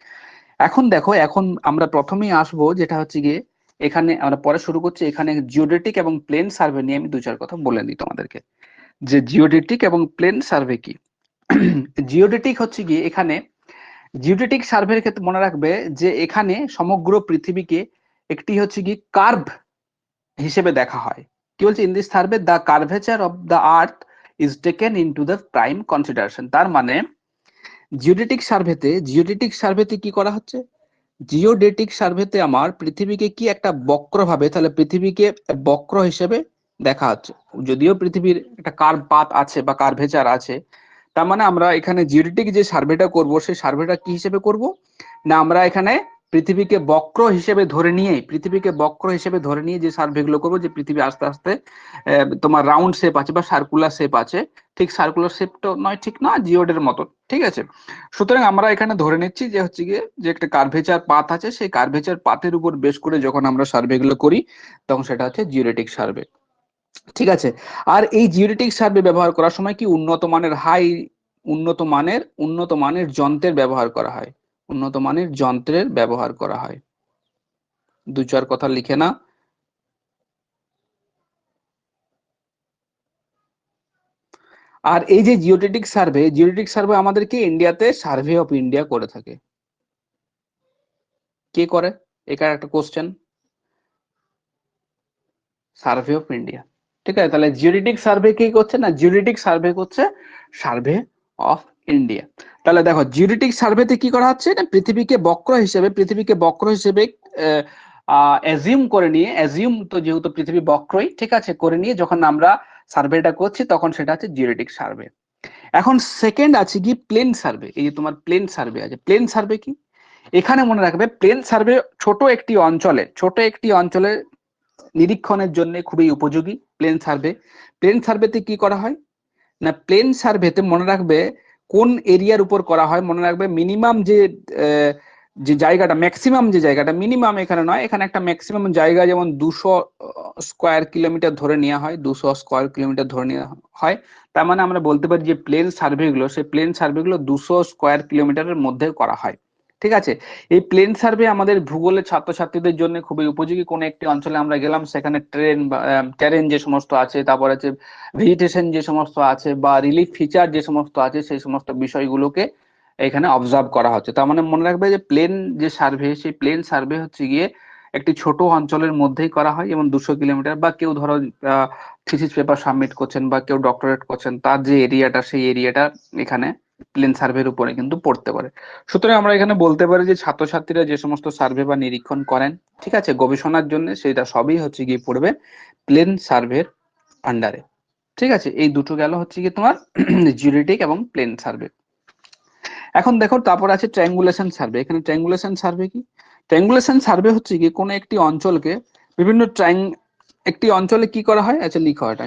এখন দেখো, এখন আমরা প্রথমেই আসবো যেটা হচ্ছে গিয়ে, এখানে আমরা পরে শুরু করছি, এখানে জিওডেটিক এবং প্লেন সার্ভে নিয়ে আমি দু চার কথা বলে দিই তোমাদেরকে, যে জিওডেটিক এবং প্লেন সার্ভে কি। জিওডেটিক হচ্ছে গিয়ে এখানে, জিওডেটিক সার্ভের ক্ষেত্রে মনে রাখবে যে এখানে সমগ্র পৃথিবীকে একটি হচ্ছে কি কার্ভ হিসেবে দেখা হয়। কি বলছে, in this survey the curvature of the earth is taken into the prime consideration. তার মানে জিওডেটিক সার্ভেতে কি করা হচ্ছে? জিওডেটিক সার্ভেতে আমার পৃথিবীকে কি একটা বক্রভাবে, তাহলে পৃথিবীকে বক্র হিসেবে দেখা হচ্ছে। যদিও পৃথিবীর একটা কার্ভ পাথ আছে বা কার্ভেচার আছে, তার মানে আমরা এখানে জিওডেটিক যে সার্ভেটা করব, সেই সার্ভেটা কি হিসেবে করব না, আমরা এখানে পৃথিবীকে বক্র হিসেবে ধরে নিয়ে যে সার্ভেগুলো করবো, যে পৃথিবী আস্তে আস্তে তোমার রাউন্ড শেপ আছে বা সার্কুলার শেপ আছে, ঠিক সার্কুলার শেপটা নয়, ঠিক না, জিওডের মতো, ঠিক আছে। সুতরাং আমরা এখানে ধরে নিচ্ছি যে হচ্ছে গিয়ে যে একটা কার্ভেচার পাথ আছে, সেই কার্ভেচার পাথের উপর বেস করে যখন আমরা সার্ভেগুলো করি, তখন সেটা হচ্ছে জিওডেটিক সার্ভে, ঠিক আছে। আর এই জিওডেটিক সার্ভে ব্যবহার করার সময় কি উন্নত মানের যন্ত্রের ব্যবহার করা হয়, দু চার কথা লিখে না। আর এই যে জিওডেটিক সার্ভে আমাদেরকে ইন্ডিয়াতে সার্ভে অফ ইন্ডিয়া করে থাকে। কে করে? এখানে একটা কোশ্চেন, সার্ভে অফ ইন্ডিয়া, ঠিক আছে। তাহলে জিওডেটিক সার্ভে কি করছে না, জিওডেটিক সার্ভে করছে সার্ভে অফ ইন্ডিয়া। তাহলে দেখো জিওডেটিক সার্ভেতে কি করা হচ্ছে না, পৃথিবীকে বক্র হিসেবে অ্যাজিউম তো যেহেতু পৃথিবী বক্রই, ঠিক আছে, করে নিয়ে যখন আমরা সার্ভেটা করছি, তখন সেটা হচ্ছে জিওডেটিক সার্ভে। এখন সেকেন্ড আছে কি প্লেন সার্ভে। এই যে তোমার প্লেন সার্ভে আছে, প্লেন সার্ভে কি, এখানে মনে রাখবে প্লেন সার্ভে ছোট একটি অঞ্চলে নিরীক্ষণের জন্য খুবই উপযোগী। প্লেন সার্ভেতে কি করা হয় না, প্লেন সার্ভেতে মনে রাখবে কোন এরিয়ার উপর করা হয়, মনে রাখবে মিনিমাম যে জায়গাটা, ম্যাক্সিমাম যে জায়গাটা, মিনিমাম এখানে নয়, এখানে একটা ম্যাক্সিমাম জায়গা যেমন 200 স্কোয়ার কিলোমিটার ধরে নেওয়া হয়, 200 স্কোয়ার কিলোমিটার ধরে নেওয়া হয়। তার মানে আমরা বলতে পারি যে সেই প্লেন সার্ভেগুলো 200 স্কোয়ার কিলোমিটারের মধ্যে করা হয়, ঠিক আছে। এই প্লেন সার্ভে আমাদের ভূগোলের ছাত্রছাত্রীদের জন্য খুবই উপযোগী। কোনো একটি অঞ্চলে আমরা গেলাম, সেখানে ট্রেন যে সমস্ত আছে, তারপর আছে ভেজিটেশন যে সমস্ত আছে, বা রিলিফ ফিচার যে সমস্ত আছে, সেই সমস্ত বিষয়গুলোকে এখানে অবজার্ভ করা হচ্ছে। তার মানে মনে রাখবে যে সেই প্লেন সার্ভে হচ্ছে গিয়ে একটি ছোট অঞ্চলের মধ্যেই করা হয়, যেমন 200 কিলোমিটার, বা কেউ ধরো থিসিস পেপার সাবমিট করছেন বা কেউ ডক্টরেট করছেন, তার যে এরিয়াটা, সেই এরিয়াটা এখানে প্লেন সার্ভের উপরে কিন্তু পড়তে পারে। সুতরাং আমরা এখানে বলতে পারি যে ছাত্রছাত্রীরা যে সমস্ত সার্ভে বা নিরীক্ষণ করেন, ঠিক আছে, গবেষণার জন্য, সেটা সবই হচ্ছে গিয়ে পড়বে প্লেন সার্ভের আন্ডারে, ঠিক আছে। এই দুটো গেল হচ্ছে গিয়ে তোমার জিওডেটিক এবং প্লেন সার্ভে। এখন দেখো তারপর আছে ট্রায়াঙ্গুলেশন সার্ভে। এখানে ট্রায়াঙ্গুলেশন সার্ভে কি, ট্রায়াঙ্গুলেশন সার্ভে হচ্ছে গিয়ে কোনো একটি অঞ্চলকে বিভিন্ন একটি অঞ্চলে কি করা হয়, আচ্ছা লিখা হয়,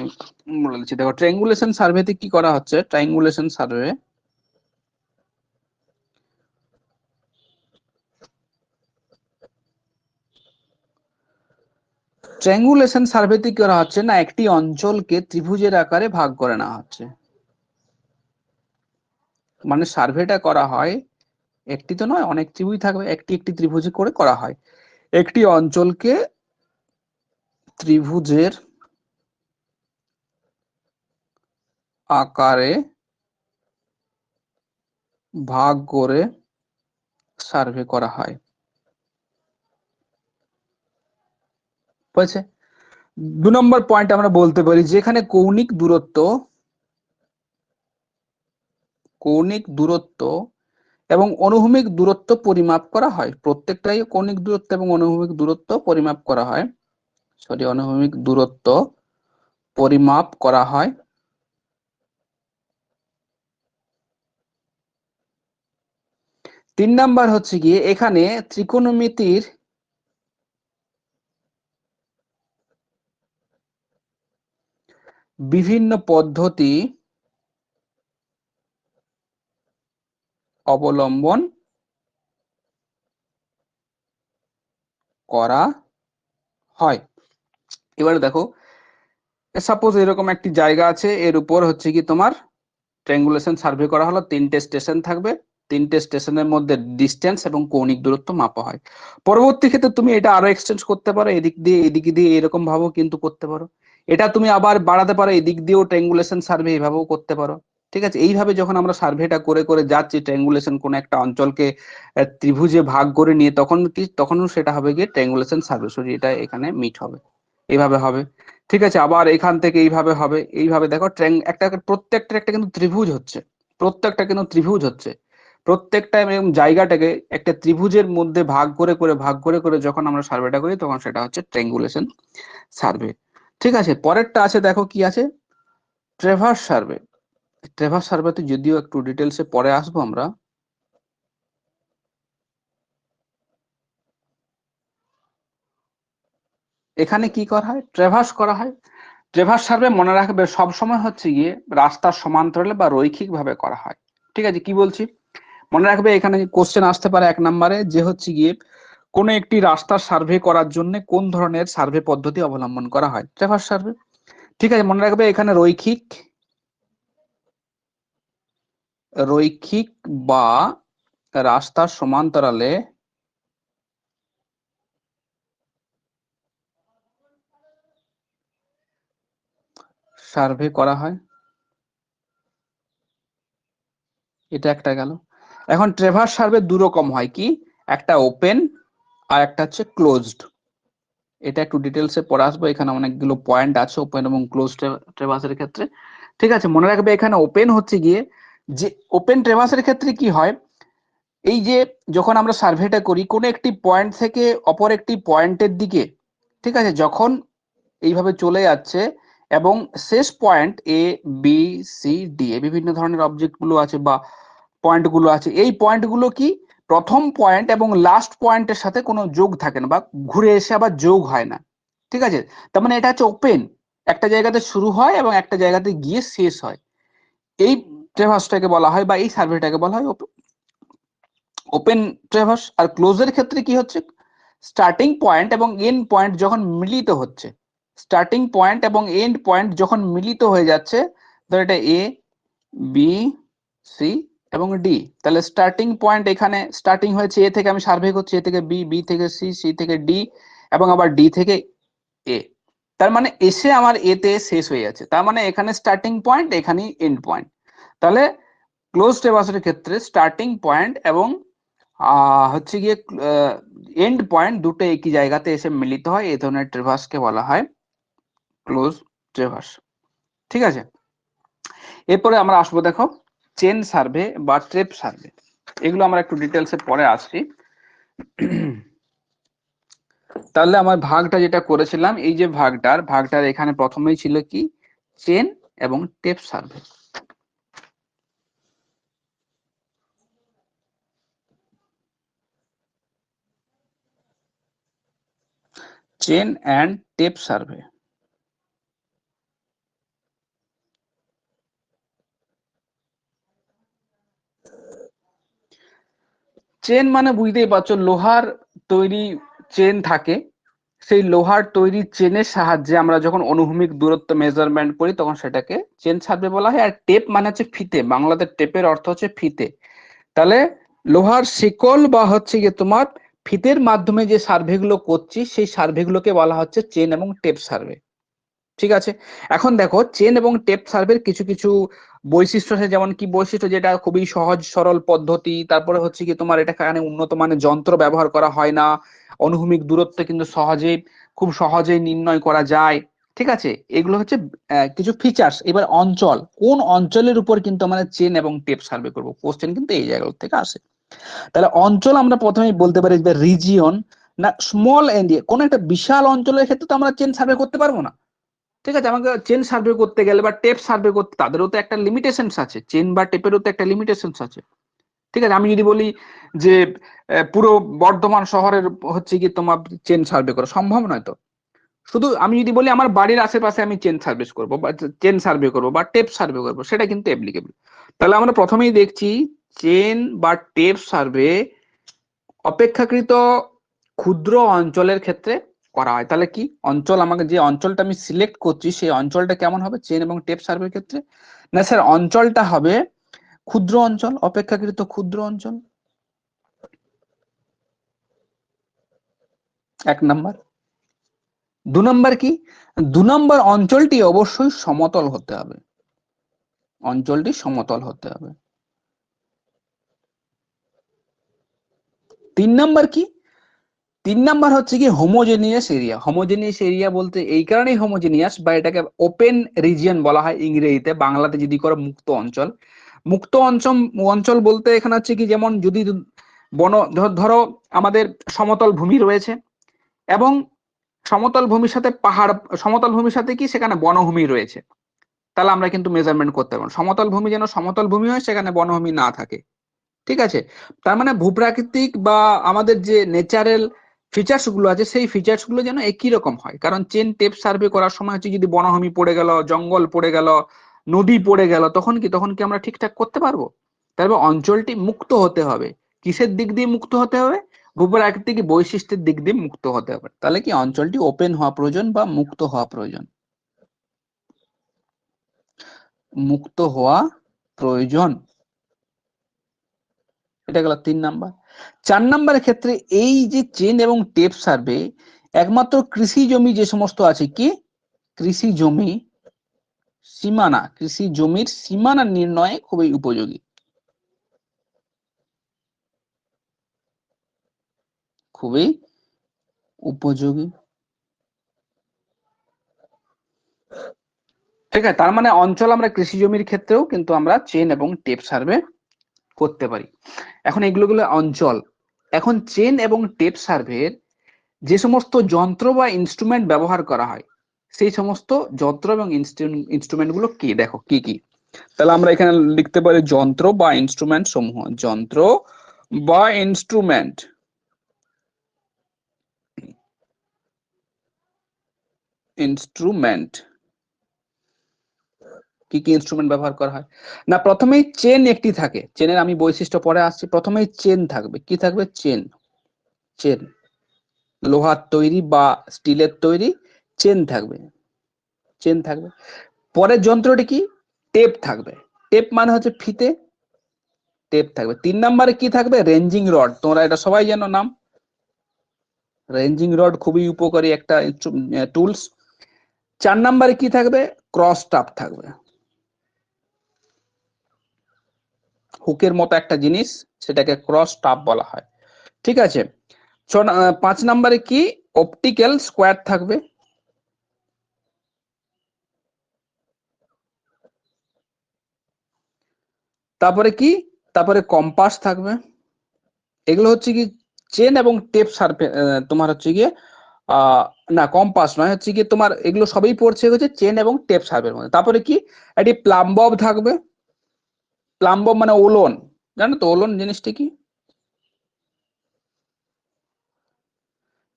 আমি বলে দিচ্ছি। দেখো ট্রায়াঙ্গুলেশন সার্ভেতে কি করা হচ্ছে, ট্রায়াঙ্গুলেশন সার্ভেতে কি করা হচ্ছে না, একটি অঞ্চলকে ত্রিভুজের আকারে ভাগ করে নেওয়া হচ্ছে। মানে সার্ভেটা করা হয়, একটি তো নয়, অনেক ত্রিভুজ থাকবে, একটি একটি ত্রিভুজে করে করা হয়। একটি অঞ্চলকে ত্রিভুজের আকারে ভাগ করে সার্ভে করা হয়, বুঝছে। 2 নম্বর পয়েন্ট আমরা বলতে পারি যেখানে কৌণিক দূরত্ব এবং অনুভূমিক দূরত্ব পরিমাপ করা হয়। প্রত্যেকটাই কৌণিক দূরত্ব এবং অনুভূমিক দূরত্ব পরিমাপ করা হয়, অনুভূমিক দূরত্ব পরিমাপ করা হয়। 3 নাম্বার হচ্ছে গিয়ে এখানে ত্রিকোণমিতির বিভিন্ন পদ্ধতি অবলম্বন করা হয়। এবারে দেখো, সাপোজ এরকম একটি জায়গা আছে, এর উপর হচ্ছে কি তোমার ট্রায়াঙ্গুলেশন সার্ভে করা হলো, 3টে স্টেশন থাকবে, 3টে স্টেশনের মধ্যে ডিস্টেন্স এবং কৌণিক দূরত্ব মাপা হয়। পরবর্তী ক্ষেত্রে তুমি এটা আরো এক্সটেন্ড করতে পারো, এদিক দিয়ে এরকম ভাবেও কিন্তু করতে পারো। এটা তুমি আবার বাড়াতে পারো, এদিক দিয়েও ট্রায়াঙ্গুলেশন সার্ভে এইভাবেও করতে পারো, ঠিক আছে। এইভাবে যখন আমরা সার্ভেটা করে করে যাচ্ছি, ট্রায়াঙ্গুলেশন কোন একটা অঞ্চলকে ত্রিভুজে ভাগ করে নিয়ে, তখনও সেটা হবে গিয়ে ট্রায়াঙ্গুলেশন সার্ভে, সরি এটা এখানে মিট হবে, এইভাবে হবে, ঠিক আছে। আবার এখান থেকে এইভাবে হবে, এইভাবে দেখো প্রত্যেকটা একটা কিন্তু ত্রিভুজ হচ্ছে, প্রত্যেকটা এরকম জায়গাটাকে একটা ত্রিভুজের মধ্যে ভাগ করে যখন আমরা সার্ভেটা করি তখন সেটা হচ্ছে ট্রায়াঙ্গুলেশন সার্ভে। ঠিক আছে, পরেরটা আছে, দেখো কি আছে, ট্রেভার্স সার্ভে। ট্রেভার্স সার্ভেতে যদিও একটু ডিটেলসে পরে আসবো আমরা। এখানে কি করা হয়, ট্রেভার্স করা হয়। ট্রেভার্স সার্ভে মনে রাখবে সবসময় হচ্ছে গিয়ে রাস্তার সমান্তরালে বা রৈখিক ভাবে করা হয়। ঠিক আছে, কি বলছি মনে রাখবে, এখানে কোশ্চেন আসতে পারে 1 নম্বরে যে হচ্ছে গিয়ে কোন একটি রাস্তার সার্ভে করার জন্য কোন ধরনের সার্ভে পদ্ধতি অবলম্বন করা হয়, ট্রেভার্স সার্ভে। ঠিক আছে, মনে রাখবে এখানে রৈখিক রৈখিক বা রাস্তার সমান্তরালে সার্ভে করা হয়, এটা একটা গেল। এখন ট্রেভার্স সার্ভে দু রকম হয়, কি একটা ওপেন আর একটা হচ্ছে ক্লোজড। এটা একটু ডিটেলসে পড়ে আসবো, এখানে অনেকগুলো পয়েন্ট আছে ওপেন এবং ক্লোজ ট্রেভার্সের ক্ষেত্রে। ঠিক আছে, মনে রাখবে এখানে ওপেন হচ্ছে গিয়ে যে ওপেন ট্রেভার্সের ক্ষেত্রে কি হয়, এই যে যখন আমরা সার্ভেটা করি কোন একটি পয়েন্ট থেকে অপর একটি পয়েন্টের দিকে, ঠিক আছে, যখন এইভাবে চলে যাচ্ছে এবং শেষ point A B C D A বিভিন্ন ধরনের অবজেক্ট গুলো আছে বা পয়েন্ট গুলো আছে, এই পয়েন্ট গুলো কি প্রথম পয়েন্ট এবং লাস্ট পয়েন্টের সাথে কোনো যোগ থাকে না বা ঘুরে এসে আবার যোগ হয় না। ঠিক আছে, তার মানে এটা হচ্ছে ওপেন, একটা জায়গাতে শুরু হয় এবং একটা জায়গাতে গিয়ে শেষ হয়। এই ট্রেভার্সটাকে বলা হয় বা এই সার্ভেটাকে বলা হয় ওপেন ট্রেভার্স। আর ক্লোজের ক্ষেত্রে কি হচ্ছে, স্টার্টিং পয়েন্ট এবং এন্ড পয়েন্ট যখন মিলিত হচ্ছে, স্টার্টিং পয়েন্ট এবং এন্ড পয়েন্ট যখন মিলিত হয়ে যাচ্ছে, ধর এটা এ বি সি এবং ডি, তাহলে স্টার্টিং পয়েন্ট এখানে স্টার্টিং হয়েছে এ থেকে, আমি সার্ভে করছি এ থেকে বি, বি থেকে সি, সি থেকে ডি এবং আবার ডি থেকে এ, তার মানে এসে আমার এ তে শেষ হয়ে যাচ্ছে, তার মানে এখানে স্টার্টিং পয়েন্ট এখানেই এন্ড পয়েন্ট। তাহলে ক্লোজ ট্রেভার্সের ক্ষেত্রে স্টার্টিং পয়েন্ট এবং হচ্ছে গিয়ে এন্ড পয়েন্ট দুটো একই জায়গাতে এসে মিলিত হয়, এই ধরনের ট্রেভার্সকে বলা হয় ক্লোজ ট্রেভার্স। ঠিক আছে, এরপরে আমরা আসবো, দেখো চেন সার্ভে বা ট্রেপ সার্ভে, এগুলো আমরা একটু ডিটেলসে পরে আসছি। তাহলে আমার ভাগটা যেটা করেছিলাম, এই যে ভাগটার এখানে প্রথমেই ছিল কি চেন এবং tape survey. Chain and tape survey. Chain মানে বুঝতেই পারছো, লোহার তৈরি চেন থাকে, সেই লোহার তৈরি চেনের সাহায্যে আমরা যখন অনুভূমিক দূরত্ব মেজারমেন্ট করি তখন সেটাকে চেন সার্ভে বলা হয়। আর টেপ মানে হচ্ছে ফিতে, বাংলাতে টেপের অর্থ হচ্ছে ফিতে। তাহলে লোহার শিকল বা হচ্ছে গিয়ে তোমার ফিতের মাধ্যমে যে সার্ভে গুলো করছি সেই সার্ভে গুলোকে বলা হচ্ছে চেন এবং টেপ সার্ভে। ঠিক আছে, এখন দেখো চেন এবং টেপ সার্ভের কিছু কিছু বৈশিষ্ট্য আছে, যেমন কি বৈশিষ্ট্য, যেটা খুবই সহজ সরল পদ্ধতি, তারপরে হচ্ছে কি তোমার এটা এখানে উন্নত মানের যন্ত্র ব্যবহার করা হয় না, অনুভূমিক দূরত্ব কিন্তু খুব সহজেই নির্ণয় করা যায়। ঠিক আছে, এগুলো হচ্ছে কিছু ফিচার্স। এবার অঞ্চল, কোন অঞ্চলের উপর কিন্তু আমরা চেন এবং টেপ সার্ভে করব, কোশ্চেন কিন্তু এই জায়গা থেকে আসে। তাহলে অঞ্চল আমরা প্রথমেই বলতে পারি যে রিজিয়ন না স্মল এরিয়া, কোন একটা বিশাল অঞ্চলের ক্ষেত্রে তো আমরা চেন সার্ভে করতে পারবো না। ঠিক আছে, আমাকে চেন সার্ভে করতে গেলে বা টেপ সার্ভে করতে, তাদেরও তো একটা লিমিটেশনস আছে, চেন বা টেপেরও তো একটা লিমিটেশনস আছে। ঠিক আছে, আমি যদি বলি যে পুরো বর্ধমান শহরের হচ্ছে কি তোমার চেন সার্ভে করা সম্ভব নয় তো। শুধু আমি যদি বলি আমার বাড়ির আশেপাশে আমি চেন সার্ভিস করব বা চেন সার্ভে করব বা টেপ সার্ভে করব, সেটা কিন্তু অ্যাপ্লিকেবল। তাহলে আমরা প্রথমেই দেখছি চেন বা টেপ সার্ভে অপেক্ষাকৃত ক্ষুদ্র অঞ্চলের ক্ষেত্রে করা হয়। তাহলে কি অঞ্চল, আমাকে যে অঞ্চলটা আমি সিলেক্ট করছি সেই অঞ্চলটা কেমন হবে চেন এবং টেপ সার্ভের ক্ষেত্রে, না স্যার অঞ্চলটা হবে ক্ষুদ্র অঞ্চল, অপেক্ষাকৃত ক্ষুদ্র অঞ্চল, 1 নম্বর। 2 নম্বর কি, 2 নম্বর অঞ্চলটি অবশ্যই সমতল হতে হবে, অঞ্চলটি সমতল হতে হবে। 3 নম্বর কি, 3 নম্বর হচ্ছে কি হোমোজেনিয়াস এরিয়া। হোমোজেনিয়াস এরিয়া বলতে এই কারণেই হোমোজেনিয়াস বা এটাকে ওপেন রিজিয়ন বলা হয় ইংরেজিতে, বাংলাতে যদি করো মুক্ত অঞ্চল। মুক্ত অঞ্চল অঞ্চল বলতে এখানে হচ্ছে কি, যেমন যদি ধরো আমাদের সমতল ভূমি রয়েছে এবং সমতল ভূমির সাথে পাহাড়, সমতল ভূমির সাথে কি সেখানে বনভূমি রয়েছে, তাহলে আমরা কিন্তু মেজারমেন্ট করতে পারবো। সমতল ভূমি যেন সমতল ভূমি হয়, সেখানে বনভূমি না থাকে। ঠিক আছে, তার মানে ভূপ্রাকৃতিক বা আমাদের যে ন্যাচারাল ফিচার্স গুলো আছে সেই ফিচার্স গুলো যেন একই রকম হয়। কারণ চেন টেপ সার্ভে করার সময় হচ্ছে যদি বনভূমি পড়ে গেল, জঙ্গল পড়ে গেল, নদী পড়ে গেল, তখন কি আমরা ঠিকঠাক করতে পারবো? তারপর অঞ্চলটি মুক্ত হতে হবে। কিসের দিক দিয়ে মুক্ত হতে হবে? ভূপ্রাকৃতিক বৈশিষ্ট্যের দিক দিয়ে মুক্ত হতে হবে। তাহলে কি অঞ্চলটি ওপেন হওয়া প্রয়োজন বা মুক্ত হওয়া প্রয়োজন? মুক্ত হওয়া প্রয়োজন। এটা গেল 3 নাম্বার। 4 নাম্বারের ক্ষেত্রে এই যে চেন এবং টেপ সার্ভে একমাত্র কৃষি জমি যে সমস্ত আছে, কি কৃষি জমি সীমানা, কৃষি জমির সীমানা নির্ণয়ে খুবই উপযোগী, খুবই উপযোগী। ঠিক আছে, তার মানে অঞ্চল আমরা কৃষি জমির ক্ষেত্রেও কিন্তু আমরা চেন এবং টেপ সার্ভে করতে পারি। এখন এগুলো অঞ্চল। এখন চেন এবং টেপ সার্ভের যে সমস্ত যন্ত্র বা ইনস্ট্রুমেন্ট ব্যবহার করা হয়, সেই সমস্ত যন্ত্র এবং ইনস্ট্রুমেন্ট গুলো কি, দেখো কি কি। তাহলে আমরা এখানে লিখতে পারি যন্ত্র বা ইনস্ট্রুমেন্ট সমূহ, যন্ত্র বা ইনস্ট্রুমেন্ট। ইনস্ট্রুমেন্ট কি কি ইনস্ট্রুমেন্ট ব্যবহার করা হয়? না, প্রথমেই চেন একটি থাকে, চেনের আমি বৈশিষ্ট্য পরে আসছি। প্রথমেই চেন থাকবে, কি থাকবে? চেন। চেন লোহার তৈরি বা স্টিলের তৈরি চেন থাকবে, চেন থাকবে। পরের যন্ত্রটি কি? টেপ থাকবে। টেপ মানে হচ্ছে ফিতে, টেপ থাকবে। 3 নম্বরে কি থাকবে? Ranging rod. তোমরা এটা সবাই জানো নাম, রেঞ্জিং রড খুবই উপকারী একটা টুলস। 4 নম্বরে কি থাকবে? ক্রস টাপ থাকবে, হুকের মতো একটা জিনিস, সেটাকে ক্রস টাপ বলা হয়। ঠিক আছে। 5 নম্বরে কি? অপটিক্যাল স্কোয়ার থাকবে। তারপরে কি? তারপরে কম্পাস থাকবে। এগুলো হচ্ছে কি চেন এবং টেপ সার্ভে, তোমার হচ্ছে গিয়ে না কম্পাস নয়, হচ্ছে কি তোমার এগুলো সবই পড়ছে হচ্ছে চেন এবং টেপ সার্ভের মধ্যে। তারপরে কি? একটি প্লাম্বব থাকবে। প্লাম্বব মানে ওলন, জানো তো ওলন জিনিসটা কি?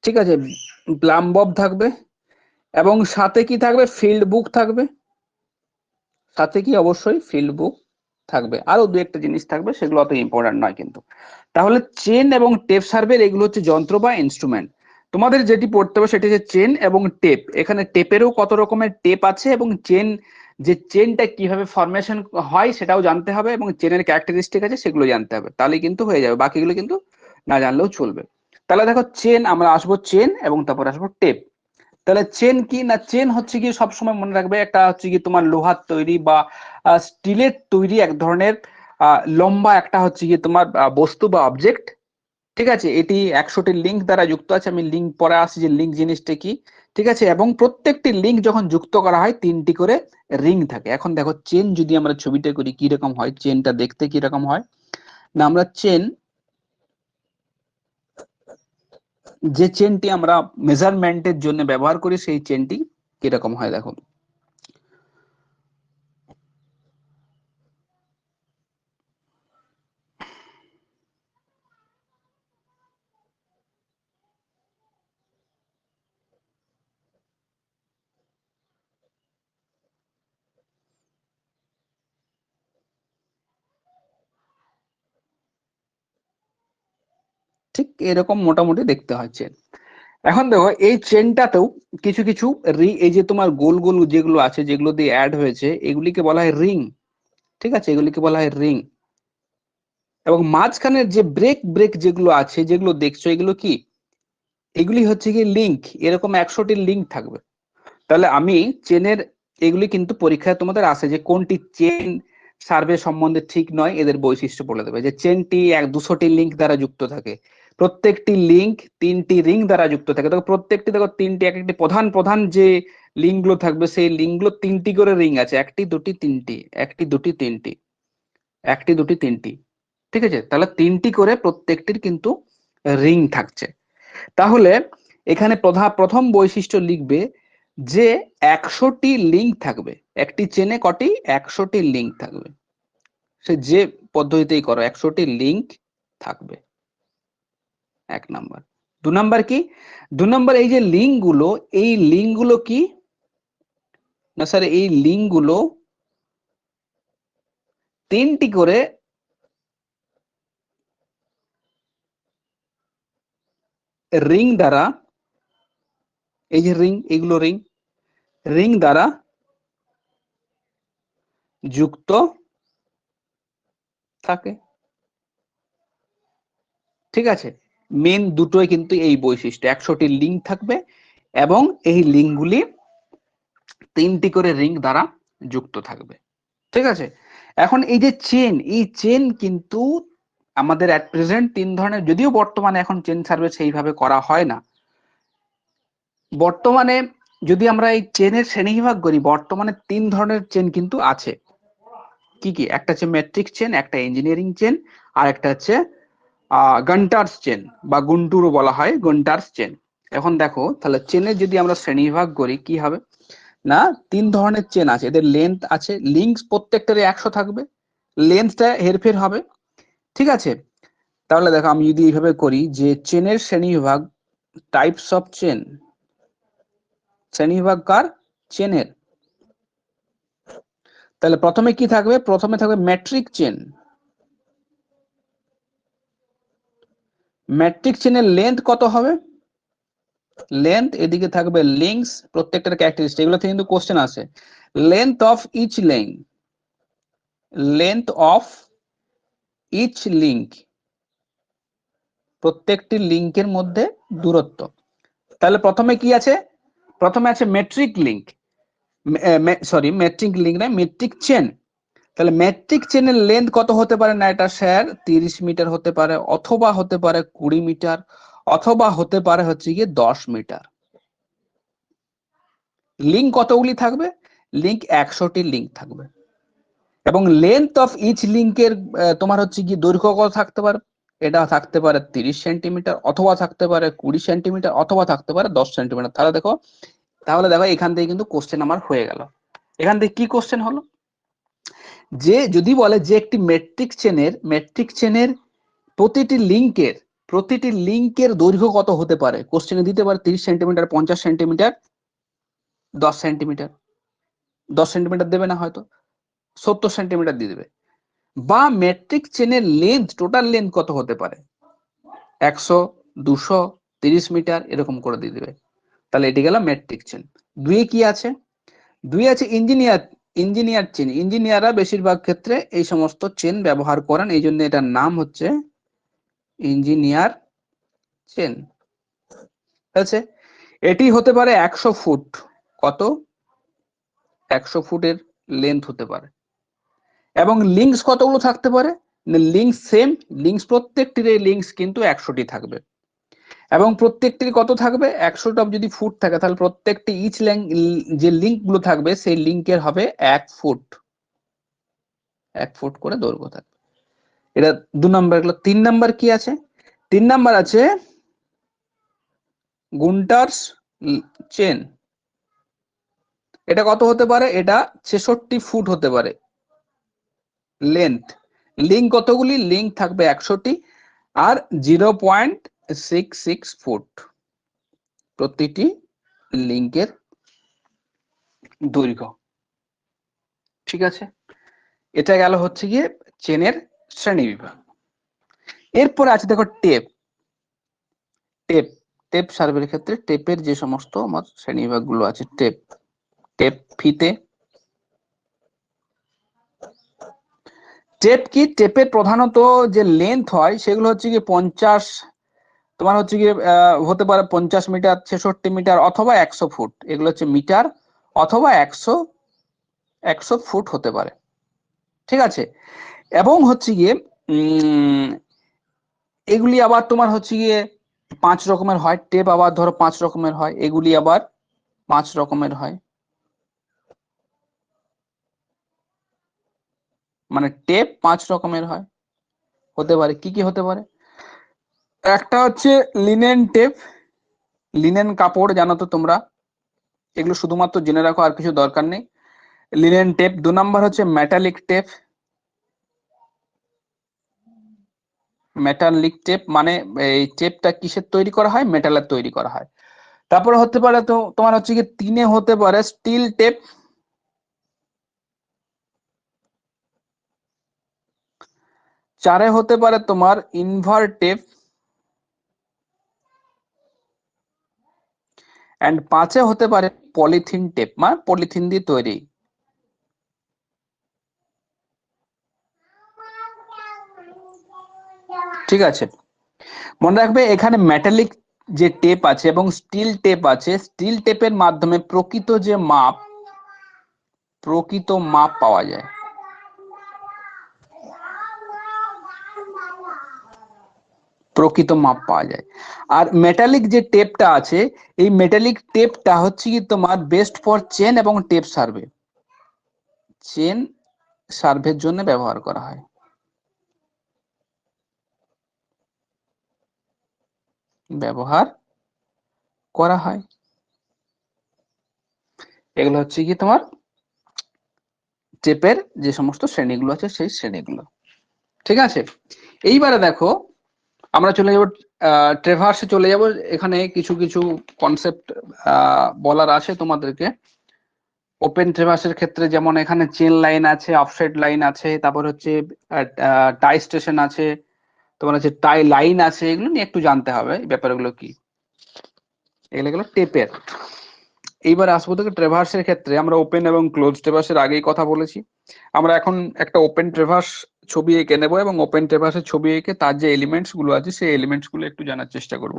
ঠিক আছে, প্লাম্বব থাকবে। এবং সাথে কি থাকবে? ফিল্ড বুক থাকবে। সাথে কি? অবশ্যই ফিল্ড বুক থাকবে। আরো দু একটা জিনিস থাকবে, সেগুলো অত ইম্পর্টেন্ট নয় কিন্তু। তাহলে চেন এবং টেপ সার্ভের এগুলো হচ্ছে যন্ত্র বা ইনস্ট্রুমেন্ট। তোমাদের যেটি পড়তে হবে সেটি হচ্ছে চেন এবং টেপ। এখানে টেপেরও কত রকমের টেপ আছে এবং চেন, যে চেনটা কিভাবে ফরমেশন হয় সেটাও জানতে হবে, এবং চেনের ক্যারেক্টারিস্টিক আছে সেগুলো জানতে হবে, তাহলে কিন্তু হয়ে যাবে। বাকিগুলো কিন্তু না জানলেও চলবে। তাহলে দেখো চেন, আমরা আসবো চেন এবং তারপর আসবো টেপ। তাহলে চেন কি? না চেন হচ্ছে কি সবসময় মনে রাখবে, একটা হচ্ছে কি তোমার লোহার তৈরি বা স্টিলের তৈরি এক ধরনের লম্বা একটা হচ্ছে কি তোমার বস্তু বা অবজেক্ট। ঠিক আছে, এটি 100টি লিঙ্ক দ্বারা যুক্ত আছে। আমি লিঙ্ক পরে আসি যে লিঙ্ক জিনিসটা কি। ঠিক আছে, এবং প্রত্যেকটি লিঙ্ক যখন যুক্ত করা হয় 3টি করে রিং থাকে। এখন দেখো চেন যদি আমরা ছবিটা করি কি রকম হয়, চেনটা দেখতে কি রকম হয়। না আমরা চেন, যে চেনটি আমরা মেজারমেন্টের জন্য ব্যবহার করি সেই চেনটি কিরকম হয় দেখো। ঠিক এরকম মোটামুটি দেখতে হয় চেন। এখন দেখো এই চেনটাতেও কিছু কিছু এই যে তোমার গোল গোল যেগুলো আছে, যেগুলো দিয়ে অ্যাড হয়েছে, এগুলিকে বলা হয় রিং। ঠিক আছে, এগুলিকে বলা হয় রিং। এবং মাঝখানের যে ব্রেক ব্রেক যেগুলো আছে, যেগুলো দেখছো, এগুলো কি? এগুলি হচ্ছে কি লিঙ্ক। এরকম 100টি লিঙ্ক থাকবে। তাহলে আমি চেনের, এগুলি কিন্তু পরীক্ষায় তোমাদের আসে যে কোনটি চেন সার্ভে সম্বন্ধে ঠিক নয়, এদের বৈশিষ্ট্য বলে দেবে যে চেনটি 200টি লিঙ্ক দ্বারা যুক্ত থাকে, প্রত্যেকটি লিঙ্ক 3টি রিং দ্বারা যুক্ত থাকে। দেখো প্রত্যেকটি, দেখো 3টি, এক একটি প্রধান প্রধান যে লিঙ্ক গুলো থাকবে সেই লিঙ্ক গুলো 3টি করে রিং আছে, 1টি 2টি 3টি, 1টি 2টি 3টি। একটি, দুটি, তিনটি, ঠিক আছে? তাহলে তিনটি করে প্রত্যেকটির কিন্তু রিং থাকছে। তাহলে এখানে প্রথম বৈশিষ্ট্য লিখবে যে 100টি লিঙ্ক থাকবে। একটি চেনে কটি? 100টি লিঙ্ক থাকবে। সে যে পদ্ধতিতেই করো 100টি লিঙ্ক থাকবে, 1 নাম্বার। 2 নাম্বার কি? 2 নাম্বার এই যে লিঙ্কগুলো, এই লিঙ্কগুলো কি না স্যার, এই লিঙ্কগুলো 3টি করে রিং দ্বারা, এই যে রিং, এগুলো রিং, রিং দ্বারা যুক্ত থাকে, ঠিক আছে? মেন দুটোই কিন্তু এই বৈশিষ্ট্য, 100টি লিঙ্ক থাকবে এবং এই লিঙ্কগুলি 3টি করে রিং দ্বারা যুক্ত থাকবে, ঠিক আছে? এখন এই যে চেন, এই চেন কিন্তু আমাদের অ্যাট প্রেজেন্ট 3 ধরনের, যদিও বর্তমানে এখন চেন সার্ভে সেইভাবে করা হয় না। বর্তমানে যদি আমরা এই চেনের শ্রেণীবিভাগ করি, বর্তমানে 3 ধরনের চেন কিন্তু আছে। কি কি? একটা হচ্ছে মেট্রিক চেন, একটা ইঞ্জিনিয়ারিং চেন, আর একটা হচ্ছে গান্টার্স চেন বা গুন্টুরও বলা হয়, গান্টার্স চেন। এখন দেখো তাহলে চেনের যদি আমরা শ্রেণীবিভাগ করি কি হবে না, 3 ধরনের চেন আছে। এদের লেন্থ আছে, লিঙ্কস প্রত্যেকটারে 100 থাকবে, লেন্থটা হেরফের হবে, ঠিক আছে? তাহলে দেখো আমি যদি এইভাবে করি যে চেনের শ্রেণীবিভাগ, টাইপস অফ চেন, শ্রেণীবিভাগ কার? চেনের। তাহলে প্রথমে কি থাকবে? প্রথমে থাকবে মেট্রিক চেন। মেট্রিক চেনের লেন্থ কত হবে? লেন্থ, এদিকে থাকবে লিঙ্কস, প্রত্যেকটার ক্যারেক্টারিস্টিক, এগুলো থেকে কিন্তু কোশ্চেন আসে। Length of each link, length of each link, প্রত্যেকটি লিঙ্কের মধ্যে দূরত্ব। তাহলে প্রথমে কি আছে? প্রথমে আছে metric link, sorry metric link না, মেট্রিক চেন। তাহলে মেট্রিক চেনের লেন্থ কত হতে পারে না, এটা স্যার 30 মিটার হতে পারে, অথবা হতে পারে 20 মিটার, অথবা হতে পারে হচ্ছে গিয়ে 10 মিটার। লিঙ্ক কতগুলি থাকবে? লিঙ্ক 100টি লিঙ্ক থাকবে। এবং লেন্থ অফ ইচ লিঙ্কের তোমার হচ্ছে কি দৈর্ঘ্য কত থাকতে পারে? এটা থাকতে পারে 30 সেন্টিমিটার, অথবা থাকতে পারে 20 সেন্টিমিটার, অথবা থাকতে পারে 10 সেন্টিমিটার। তাহলে দেখো এখান থেকে কিন্তু কোশ্চেন আমার হয়ে গেল। এখান থেকে কি কোশ্চেন হলো, যে যদি বলে যে একটি মেট্রিক চেনের প্রতিটি লিঙ্কের দৈর্ঘ্য কত হতে পারে, কোশ্চেনে দিতে পারে 30 সেন্টিমিটার, 50 সেন্টিমিটার, 10 সেন্টিমিটার। 10 সেন্টিমিটার দেবে না, হয়তো 70 সেন্টিমিটার দিয়ে দেবে। বা মেট্রিক চেনের লেন্থ, টোটাল লেন্থ কত হতে পারে, 100, 200, 30 মিটার, এরকম করে দিয়ে দেবে। তাহলে এটি গেল মেট্রিক চেন। 2 কি আছে? 2 আছে ইঞ্জিনিয়ার চেন। ইঞ্জিনিয়াররা বেশিরভাগ ক্ষেত্রে এই সমস্ত চেন ব্যবহার করেন, এই জন্য এটার নাম হচ্ছে ইঞ্জিনিয়ার চেন, আছে। এটি হতে পারে 100 ফুট। কত? 100 ফুটের লেন্থ হতে পারে। এবং লিঙ্কস কতগুলো থাকতে পারে? লিঙ্কস সেম, লিঙ্কস প্রত্যেকটির এই লিঙ্কস কিন্তু 100টি থাকবে। এবং প্রত্যেকটির কত থাকবে? 100টা যদি ফুট থাকে, তাহলে প্রত্যেকটি ইচ যে লিঙ্ক গুলো থাকবে সেই লিঙ্কের হবে 1 ফুট, 1 ফুট করে দৈর্ঘ্য থাকবে। এটা 2 নাম্বার গেল। 3 নাম্বার কি আছে? 3 নাম্বার আছে গুন্টার্স চেন। এটা কত হতে পারে? এটা 66 ফুট হতে পারে লেন্থ। লিঙ্ক কতগুলি? লিঙ্ক থাকবে 100টি, আর 0.66 ফুট প্রতিটি লিঙ্কের দৈর্ঘ্য, ঠিক আছে? এটা গেল হচ্ছে গিয়ে চেনের শ্রেণী বিভাগ। এরপর আছে দেখো টেপ। টেপ টেপ সার্ভের ক্ষেত্রে টেপের যে সমস্ত আমার শ্রেণী বিভাগ গুলো আছে, টেপ, টেপ ফিতে। টেপ কি? টেপের প্রধানত যে লেন্থ হয় সেগুলো হচ্ছে গিয়ে 50, তোমার হচ্ছে গিয়ে হতে পারে 50 মিটার, 66 মিটার, অথবা 100 ফুট। এগুলো হচ্ছে মিটার, অথবা 100 ফুট হতে পারে, ঠিক আছে? এবং হচ্ছে গিয়ে এগুলি আবার তোমার হচ্ছে গিয়ে 5 রকমের হয় টেপ, আবার ধরো 5 রকমের হয়, এগুলি আবার 5 রকমের হয়। মানে টেপ 5 রকমের হয়, হতে পারে কি কি হতে পারে। একটা হচ্ছে লিনেন টেপ, লিনেন কাপড় জানো তো তোমরা, এগুলো শুধুমাত্র জেনে রাখো, আর কিছু দরকার নেই। Linen tape. 2 নাম্বার হচ্ছে মেটালিক টেপ, মেটালিক টেপ মানে এই টেপটা কিসের তৈরি করা হয়, মেটালের তৈরি করা হয়। তারপরে হতে পারে তো তোমার হচ্ছে কি 3 হতে পারে স্টিল টেপ, 4 হতে পারে তোমার ইনভার টেপ, এন্ড 5 হতে পারে পলিথিন টেপ, মানে পলিথিন দিয়ে তৈরি। ঠিক আছে, মনে রাখবে এখানে মেটালিক যে টেপ আছে এবং স্টিল টেপ আছে, স্টিল টেপের মাধ্যমে প্রকৃত মাপ পাওয়া যায়। প্রকৃত মাপ পাওয়া যায়। আর মেটালিক যে টেপটা আছে, এই মেটালিক টেপটা হচ্ছে কি তোমার বেস্ট ফর চেন এবং টেপ সার্ভে, চেন সার্ভের জন্য ব্যবহার করা হয়। ব্যবহার করা হয়। এগুলো হচ্ছে কি তোমার টেপের যে সমস্ত শ্রেণীগুলো আছে সেই শ্রেণীগুলো। ঠিক আছে, এইবারে দেখো আমরা চলে যাব ট্রেভার্সে চলে যাব। এখানে কিছু কিছু কনসেপ্ট বলার আছে তোমাদেরকে। ওপেন ট্রেভার্সের ক্ষেত্রে যেমন এখানে চেন লাইন আছে, অফসেট লাইন আছে, তারপর হচ্ছে টাই স্টেশন আছে, তোমার হচ্ছে টাই লাইন আছে, এগুলো নিয়ে একটু জানতে হবে এই ব্যাপারগুলো কি। এগুলো গেলো টেপের। এইবার আসবো থেকে ট্রেভার্সের ক্ষেত্রে আমরা ওপেন এবং ক্লোজ ট্রেভার্সের আগেই কথা বলেছি। আমরা এখন একটা ওপেন ট্রেভার্স ছবি এঁকে নেবো এবং ওপেন ট্রেভার্সের ছবি এঁকে তার যে এলিমেন্টস গুলো আছে সেই এলিমেন্টস গুলো একটু জানার চেষ্টা করব।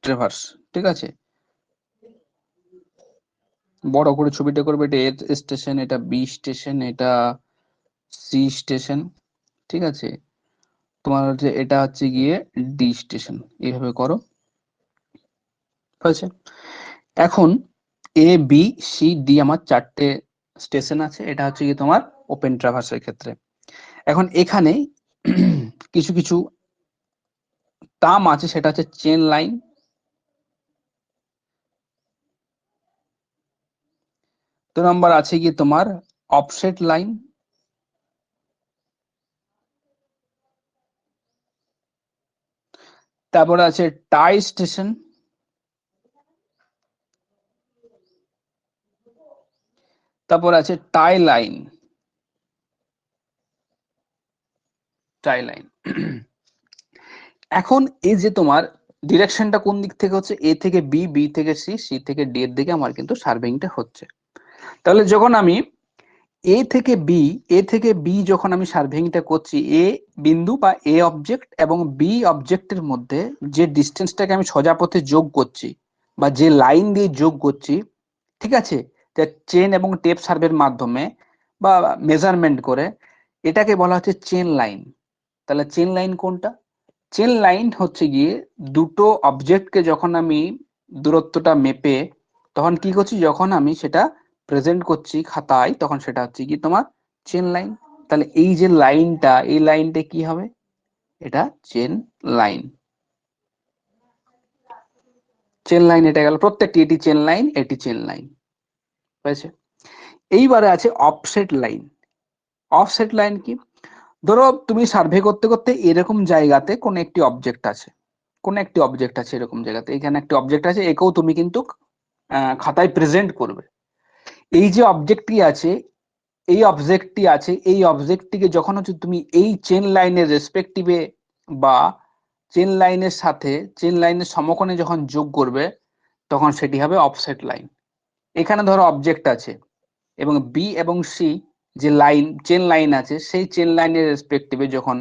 ট্রেভার্স, ঠিক আছে, বড় করে ছবিটা করবে। এটা এ স্টেশন, এটা বি স্টেশন, এটা সি স্টেশন, ঠিক আছে, তোমার হচ্ছে এটা হচ্ছে গিয়ে ডি স্টেশন, এইভাবে করো। হয়েছে। এখন এ বি সি ডি আমার 4টে স্টেশন আছে, এটা হচ্ছে কি তোমার ওপেন ট্রাভার্সের ক্ষেত্রে। এখন এখানে কিছু কিছু টার্ম আছে, সেটা হচ্ছে চেন লাইন, দু নম্বর আছে কি তোমার অফসেট লাইন, তারপরে আছে টাই স্টেশন, তারপর আছে টাই লাইন, টাই লাইন। এখন এই যে তোমার ডিরেকশনটা কোন দিক থেকে হচ্ছে, এ থেকে বি, বি থেকে সি, সি থেকে ডি এর দিকে আমার কিন্তু সার্ভেইংটা হচ্ছে। তাহলে যখন আমি এ থেকে বি, এ থেকে বি যখন আমি সার্ভেইংটা করছি, এ বিন্দু বা এ অবজেক্ট এবং বি অবজেক্টের মধ্যে যে ডিস্টেন্সটাকে আমি সোজা পথে যোগ করছি বা যে লাইন দিয়ে যোগ করছি, ঠিক আছে, চেন এবং টেপ সার্ভের মাধ্যমে বা মেজারমেন্ট করে, এটাকে বলা হচ্ছে চেন লাইন। তাহলে চেন লাইন কোনটা? চেন লাইন হচ্ছে গিয়ে দুটো অবজেক্টকে যখন আমি দূরত্বটা মেপে তখন কি করছি, যখন আমি সেটা প্রেজেন্ট করছি খাতায়, তখন সেটা হচ্ছে কি তোমার চেন লাইন। তাহলে এই যে লাইনটা, এই লাইনটা কি হবে, এটা চেন লাইন। চেন লাইন এটা গেল প্রত্যেকটি, এটি চেন লাইন, এটি চেন লাইন হয়েছে। এইবারে আছে অফসেট লাইন। অফসেট লাইন কি? ধরো তুমি সার্ভে করতে করতে এরকম জায়গাতে কোন একটি অবজেক্ট আছে, কোন একটি অবজেক্ট আছে এরকম জায়গাতে, এখানে একটি অবজেক্ট আছে, একেও তুমি কিন্তু খাতায় প্রেজেন্ট করবে। এই যে অবজেক্টটি আছে, এই অবজেক্টটিকে যখন হচ্ছে তুমি এই চেন লাইনের রেসপেক্টিভে বা চেন লাইনের সাথে চেন লাইনের সমকোণে যখন যোগ করবে, তখন সেটি হবে অফসেট লাইন। এখানে ধরো অবজেক্ট আছে এবং বি এবং সি যে লাইন চেন লাইন আছে, সেই চেন লাইনের রেসপেক্টিভে যখন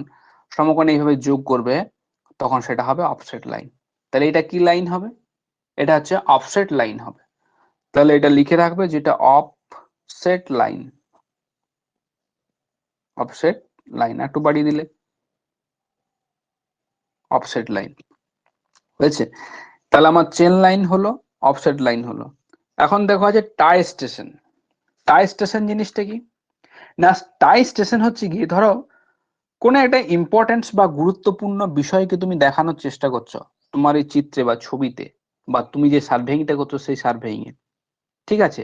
সমকোণে এইভাবে যোগ করবে, তখন সেটা হবে অফসেট লাইন। তাহলে এটা কি লাইন হবে? এটা হচ্ছে অফসেট লাইন হবে। তাহলে এটা লিখে রাখবে, যেটা অফসেট লাইন, অফসেট লাইন একটু বাড়িয়ে দিলে অফসেট লাইন হয়েছে। তাহলে আমার চেন লাইন হলো, অফসেট লাইন হলো। এখন দেখো আছে টাই স্টেশন। টাই স্টেশন জিনিসটা কি না, টাই স্টেশন হচ্ছে কি, ধরো কোনো একটা ইম্পর্টেন্স বা গুরুত্বপূর্ণ বিষয়কে তুমি দেখানোর চেষ্টা করছো তোমার এই চিত্রে বা ছবিতে, বা তুমি যে সার্ভেইংটা করছো সেই সার্ভেইং এ, ঠিক আছে,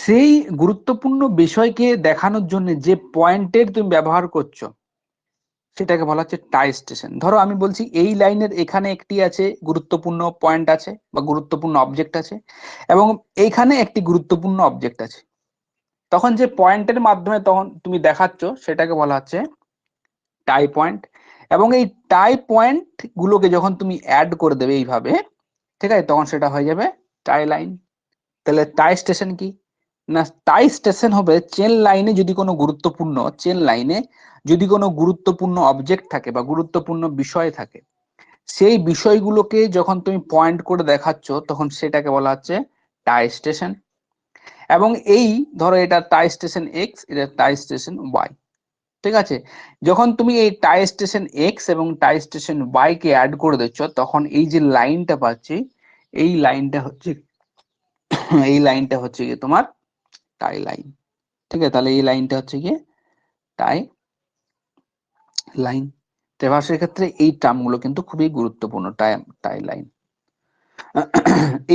সেই গুরুত্বপূর্ণ বিষয়কে দেখানোর জন্য যে পয়েন্টের তুমি ব্যবহার করছো সেটাকে বলা হচ্ছে টাই স্টেশন। ধরো আমি বলছি এই লাইনের এখানে একটি আছে গুরুত্বপূর্ণ পয়েন্ট আছে বা গুরুত্বপূর্ণ অবজেক্ট আছে, এবং এইখানে একটি গুরুত্বপূর্ণ অবজেক্ট আছে, তখন যে পয়েন্টের মাধ্যমে তখন তুমি দেখাচ্ছ সেটাকে বলা হচ্ছে টাই পয়েন্ট। এবং এই টাই পয়েন্ট গুলোকে যখন তুমি অ্যাড করে দেবে এইভাবে, ঠিক আছে, তখন সেটা হয়ে যাবে টাই লাইন। তাহলে টাই স্টেশন কি না, টাই স্টেশন হবে চেন লাইনে যদি কোনো গুরুত্বপূর্ণ, চেন লাইনে যদি কোনো গুরুত্বপূর্ণ অবজেক্ট থাকে বা গুরুত্বপূর্ণ বিষয় থাকে, সেই বিষয়গুলোকে যখন তুমি পয়েন্ট করে দেখাচ্ছ তখন সেটাকে বলা হচ্ছে টাই স্টেশন। এবং এই ধরো এটা টাই স্টেশন এক্স, এটা টাই স্টেশন ওয়াই, ঠিক আছে, যখন তুমি এই টাই স্টেশন এক্স এবং টাই স্টেশন ওয়াই কে অ্যাড করে দিচ্ছ তখন এই যে লাইনটা পাচ্ছি, এই লাইনটা হচ্ছে এই লাইনটা হচ্ছে কি তোমার টাই লাইন। ঠিক আছে, তাহলে এই লাইনটা হচ্ছে গিয়ে টাই লাইন। ট্রেভার্সের ক্ষেত্রে এই টার্মগুলো কিন্তু খুবই গুরুত্বপূর্ণ, টাই টাই লাইন।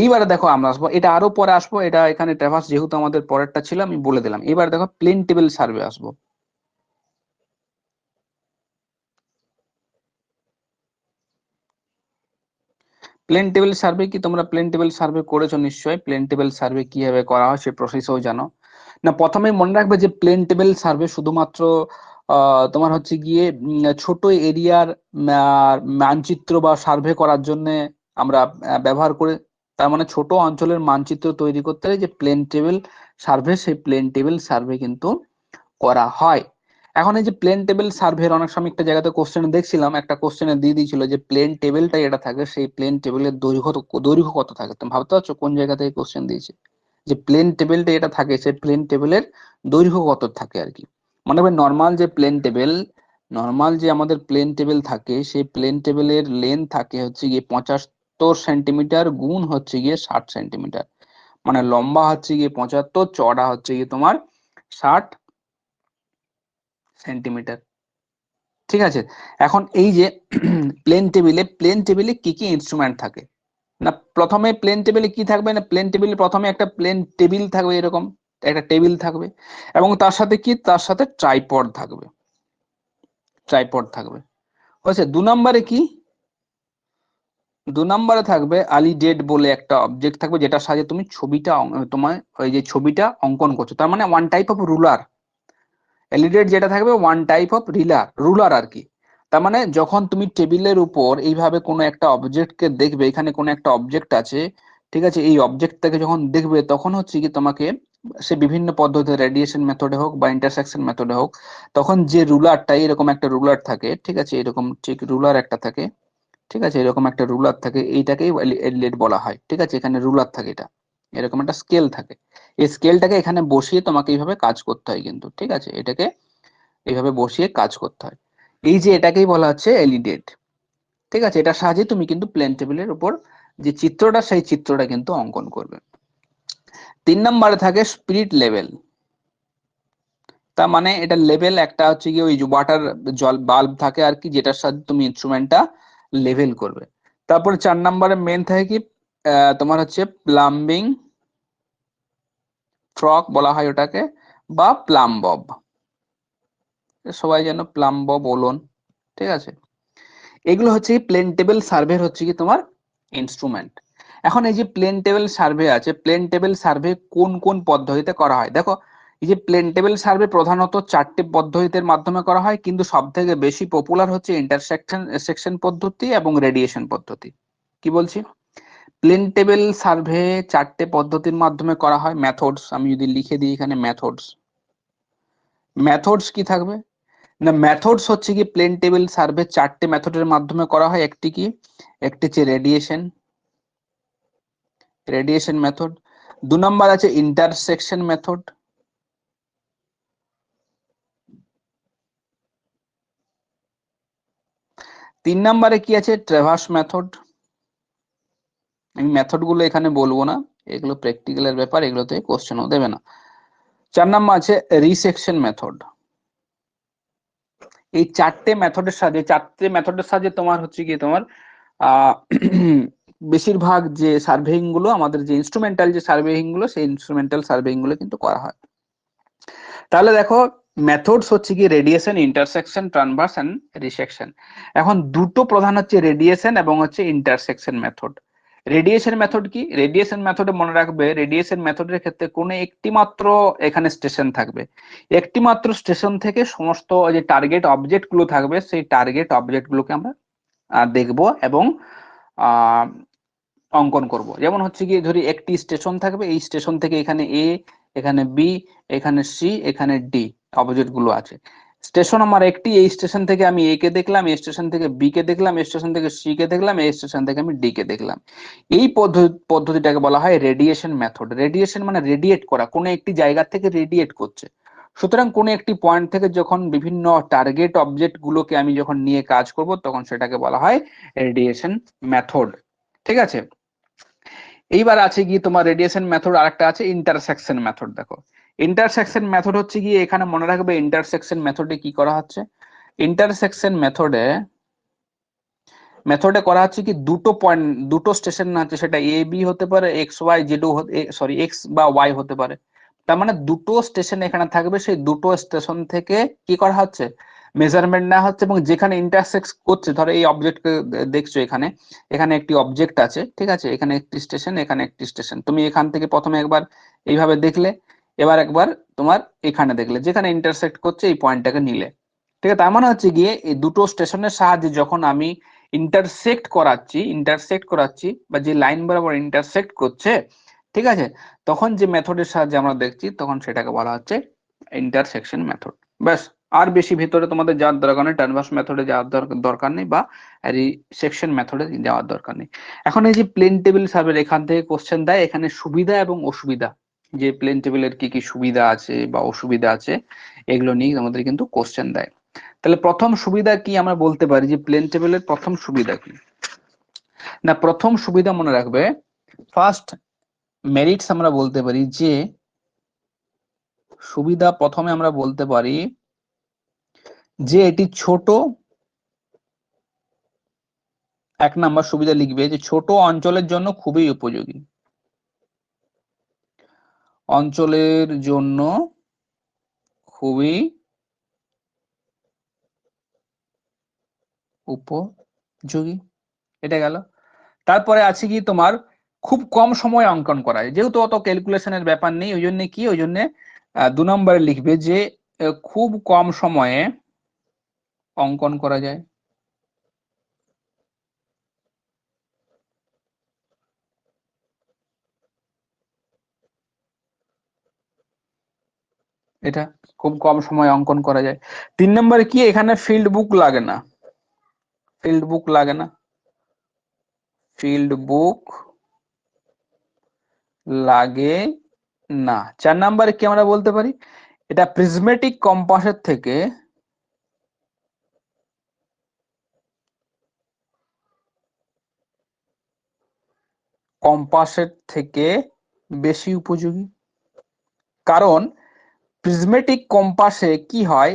এইবারে দেখো আমরা আসবো, এটা আরো পরে আসবো, এটা এখানে ট্রেভার্স যেহেতু আমাদের পরেরটা ছিল আমি বলে দিলাম। এবার দেখো প্লেন টেবিল সার্ভে আসবো। প্লেন টেবিল সার্ভে কি, তোমরা প্লেন টেবিল সার্ভে করেছো নিশ্চয়ই। প্লেন টেবিল সার্ভে কিভাবে করা হয় সে প্রসেসও জানো না। প্রথমে মনে রাখবে যে প্লেন টেবিল সার্ভে শুধুমাত্র তোমার হচ্ছে গিয়ে ছোট এরিয়ার মানচিত্র বা সার্ভে করার জন্য আমরা ব্যবহার করে, তার মানে ছোট অঞ্চলের মানচিত্র তৈরি করতে হলে যে প্লেন টেবিল সার্ভে, সেই প্লেন টেবিল সার্ভে কিন্তু করা হয়। এখন এই যে প্লেন টেবিল সার্ভের অনেক সময় একটা জায়গাতে কোশ্চেনে দেখছিলাম, একটা কোশ্চেনে দিয়ে দিয়েছিল যে প্লেন টেবিলটা এটা থাকে সেই প্লেন টেবিলের দৈর্ঘ্য কত থাকে। তুমি ভাবতে পারছো কোন জায়গা থেকে কোশ্চেন দিয়েছে, যে প্লেন টেবিলটা এটা থাকে সেই প্লেন টেবিলের দৈর্ঘ্য কত থাকে আর কি। মনে হবে নর্মাল যে প্লেন টেবিল, নর্মাল যে আমাদের প্লেন টেবিল থাকে সেই প্লেন টেবিলের লেন্থ থাকে হচ্ছে গিয়ে 75 সেন্টিমিটার গুণ হচ্ছে গিয়ে 60 সেন্টিমিটার, মানে লম্বা হচ্ছে গিয়ে 75, চড়া হচ্ছে গিয়ে তোমার 60 সেন্টিমিটার। ঠিক আছে, এখন এই যে প্লেন টেবিলে কি কি ইনস্ট্রুমেন্ট থাকে না, প্রথমে প্লেন টেবিলে কি থাকবে না, প্লেন টেবিলে প্রথমে একটা প্লেন টেবিল থাকবে, এরকম একটা টেবিল থাকবে, এবং তার সাথে কি, তার সাথে ট্রাইপড থাকবে, ট্রাইপড থাকবে। হয়েছে। 2 নম্বরে কি, 2 নম্বরে থাকবে আলিডেড বলে একটা অবজেক্ট থাকবে, যেটার সাহায্যে তুমি ছবিটা তোমার ওই যে ছবিটা অঙ্কন করছো, তার মানে ওয়ান টাইপ অফ রুলার। এলিডেড যেটা থাকবে ওয়ান টাইপ অফ রুলার আর কি। তার মানে যখন তুমি টেবিলের উপর এইভাবে কোনো একটা অবজেক্টকে দেখবে, এখানে কোনো একটা অবজেক্ট আছে, ঠিক আছে, এই অবজেক্টটাকে যখন দেখবে তখন হচ্ছে কি তোমাকে সে বিভিন্ন পদ্ধতি, রেডিয়েশন মেথডে হোক বা ইন্টারসেকশন মেথডে হোক, তখন যে রুলারটা, এরকম একটা রুলার থাকে, ঠিক আছে, এরকম ঠিক রুলার একটা থাকে, ঠিক আছে, এরকম একটা রুলার থাকে, এইটাকেই এলিডেড বলা হয়। ঠিক আছে, এখানে রুলার থাকে, এটা এরকম একটা স্কেল থাকে, এই স্কেলটাকে এখানে বসিয়ে তোমাকে এইভাবে কাজ করতে হয় কিন্তু, ঠিক আছে, এটাকে এইভাবে বসিয়ে কাজ করতে হয়। এই যে এটাকেই বলা হচ্ছে এলিডেড। ঠিক আছে, এটার সাহায্যে তুমি কিন্তু প্লেন টেবিলের উপর যে চিত্রটা সেই চিত্রটা কিন্তু অঙ্কন করবে। 3 নম্বরে থাকে স্পিরিট লেভেল। তার মানে এটা লেভেল একটা হচ্ছে কি ওই যে ওয়াটার জল বাল্ব থাকে আর কি, যেটার সাথে তুমি ইনস্ট্রুমেন্টটা লেভেল করবে। তারপরে 4 নম্বরে মেন থাকে কি তোমার হচ্ছে প্লাম্বিং ফ্রক বলা হয় ওটাকে, বা প্লাম্বব, সবাই যেন প্লাম্বব বলুন। ঠিক আছে, এগুলো হচ্ছে প্লেন টেবিল সার্ভে হচ্ছে কি তোমার ইনস্ট্রুমেন্ট। এখন এই যে প্লেন টেবিল সার্ভে আছে, প্লেন টেবিল সার্ভে কোন কোন পদ্ধতিতে করা হয় দেখো। এই যে প্লেন টেবিল সার্ভে প্রধানত 4টে পদ্ধতির মাধ্যমে করা হয়, কিন্তু সব থেকে বেশি পপুলার হচ্ছে ইন্টারসেকশন সেকশন পদ্ধতি এবং রেডিয়েশন পদ্ধতি। কি বলছি, প্লেন টেবিল সার্ভে 4টে পদ্ধতির মাধ্যমে করা হয়। মেথডস আমি যদি লিখে দিই এখানে, মেথডস, মেথডস কি থাকবে না, মেথডস হচ্ছে কি প্লেন টেবিল সার্ভে 4টে মেথডের মাধ্যমে করা হয়। একটি কি, একটি হচ্ছে রেডিয়েশন, রেডিয়েশন মেথড। 2 নম্বর আছে ইন্টারসেকশন মেথড। 3 নম্বরে কি আছে, ট্রেভার্স মেথড। আমি মেথড গুলো এখানে বলবো না, এগুলো প্র্যাকটিক্যালের ব্যাপার, এগুলোতে কোশ্চেনও দেবে না। 4 নাম্বার আছে রিসেকশন মেথড। এই চারটে মেথডের সাহায্যে তোমার হচ্ছে কি তোমার আহ বেশিরভাগ যে সার্ভেইং গুলো, আমাদের যে ইনস্ট্রুমেন্টাল যে সার্ভেইং গুলো, সেই ইনস্ট্রুমেন্টাল সার্ভেইং গুলো কিন্তু করা হয়। তাহলে দেখো মেথডস হচ্ছে কি radiation, intersection, traverse and resection. এখন দুটো প্রধান হচ্ছে রেডিয়েশন এবং হচ্ছে ইন্টারসেকশন মেথড। রেডিয়েশন মেথড কি? রেডিয়েশন মেথডে মনে রাখবে, রেডিয়েশন মেথডের ক্ষেত্রে কোনো একটি মাত্র এখানে স্টেশন থাকবে, একটি মাত্র স্টেশন থেকে সমস্ত যে টার্গেট অবজেক্ট গুলো থাকবে, সেই টার্গেট অবজেক্ট গুলোকে আমরা দেখব এবং আহ অঙ্কন করব। যেমন হচ্ছে কি ধরি একটি স্টেশন থাকবে, এই স্টেশন থেকে এখানে এ, এখানে বি, এখানে সি, এখানে ডি অবজেক্ট গুলো আছে। স্টেশন আমার একটি, এই স্টেশন থেকে আমি এ কে দেখলাম, এই স্টেশন থেকে বি কে দেখলাম, এই স্টেশন থেকে সি কে দেখলাম, এই স্টেশন থেকে আমি ডি কে দেখলাম। এই পদ্ধতিটাকে বলা হয় রেডিয়েশন মেথড। রেডিয়েশন মানে রেডিয়েট করা, কোনো একটি জায়গা থেকে রেডিয়েট করছে। সুতরাং কোনো একটি পয়েন্ট থেকে যখন বিভিন্ন টার্গেট অবজেক্ট গুলোকে আমি যখন নিয়ে কাজ করব, তখন সেটাকে বলা হয় রেডিয়েশন মেথড। ঠিক আছে। এইবার আছে কি তোমার রেডিয়েশন মেথড, আরেকটা আছে ইন্টারসেকশন মেথড। দেখো ইন্টারসেকশন মেথড হচ্ছে কি, এখানে মনে রাখবে ইন্টারসেকশন মেথডে কি করা হচ্ছে, ইন্টারসেকশন মেথডে করা হচ্ছে কি দুটো পয়েন্ট, দুটো স্টেশন আছে, সেটা এ বি হতে পারে, X Y Z sorry X বা ওয়াই হতে পারে। তার মানে দুটো স্টেশন এখানে থাকবে, সেই দুটো স্টেশন থেকে কি করা হচ্ছে, মেজারমেন্ট নেওয়া হচ্ছে, এবং যেখানে ইন্টারসেক্ট করছে, ধরো এই অবজেক্ট দেখছো, এখানে এখানে একটি অবজেক্ট আছে, ঠিক আছে, এখানে একটি স্টেশন, এখানে একটি স্টেশন, তুমি এখান থেকে প্রথমে একবার এইভাবে দেখলে, এবার একবার তোমার এখানে দেখলে, যেখানে ইন্টারসেক্ট করছে এই পয়েন্টটাকে নিলে, ঠিক আছে। তার মানে হচ্ছে গিয়ে এই দুটো স্টেশনের সাহায্যে যখন আমি ইন্টারসেক্ট করাচ্ছি বা যে লাইন বরাবর ইন্টারসেক্ট করছে, ঠিক আছে, তখন যে মেথডের সাহায্যে আমরা দেখছি, তখন সেটাকে বলা হচ্ছে ইন্টারসেকশন মেথড। ব্যাস, আর বেশি ভিতরে তোমাদের যাওয়ার দরকার নেই, ট্রানভার্স মেথডে যাওয়ার দরকার নেই, বা রিসেকশন মেথডে যাওয়ার দরকার নেই। এখন এই যে প্লেন টেবিল সার্ভে, এখান থেকে কোশ্চেন দেয়, এখানে সুবিধা এবং অসুবিধা, যে প্লেন টেবিলের কি কি সুবিধা আছে বা অসুবিধা আছে, এগুলো নিয়ে আমাদের কিন্তু কোশ্চেন দেয়। তাহলে প্রথম সুবিধা কি আমরা বলতে পারি, যে প্লেন টেবিলের প্রথম সুবিধা কি? না, প্রথম সুবিধা মনে রাখবে, ফার্স্ট মেরিটস আমরা বলতে পারি যে সুবিধা, প্রথমে আমরা বলতে পারি যে এটি ছোট। 1 নাম্বার সুবিধা লিখবে যে ছোট অঞ্চলের জন্য খুবই উপযোগী, অঞ্চলের জন্য খুবই উপযোগী, এটা গেল। তারপরে আছে কি তোমার খুব কম সময় অঙ্কন করা যায়, যেহেতু অত ক্যালকুলেশনের ব্যাপার নেই, ওই জন্য কি, ওই জন্য 2 নম্বরে লিখবে যে খুব কম সময়ে অঙ্কন করা যায়। এটা খুব কম সময় অঙ্কন করা যায়। 3 নম্বরে কি, এখানে ফিল্ড বুক লাগে না, ফিল্ড বুক লাগে না, ফিল্ড বুক লাগে না। 4 নম্বরে কি আমরা বলতে পারি, এটা প্রিজমেটিক কম্পাসের থেকে বেশি উপযোগী। কারণ প্রিজমেটিক কম্পাসে কি হয়,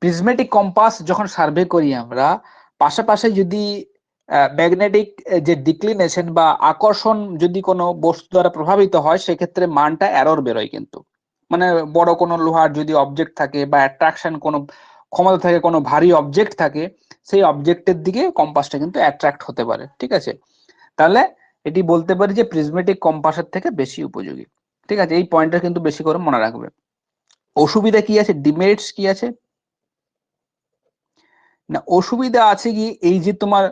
প্রিজমেটিক কম্পাস যখন সার্ভে করি আমরা, পাশাপাশি যদি ম্যাগনেটিক যে ডিক্লিনেশন বা আকর্ষণ যদি কোনো বস্তু দ্বারা প্রভাবিত হয়, সেক্ষেত্রে মানটা এরর বেরোয় কিন্তু। মানে বড় কোনো লোহার যদি অবজেক্ট থাকে বা অ্যাট্রাকশন কোনো ক্ষমতা থাকে, কোনো ভারী অবজেক্ট থাকে, সেই অবজেক্টের দিকে কম্পাসটা কিন্তু অ্যাট্রাক্ট হতে পারে, ঠিক আছে। তাহলে এটি বলতে পারি যে প্রিজমেটিক কম্পাসের থেকে বেশি উপযোগী, ঠিক আছে। এই পয়েন্টটা কিন্তু বেশি করে মনে রাখবে। অসুবিধা কি আছে, ডিমেরিটস কি আছে? না, অসুবিধা আছে কি, এই যে তোমার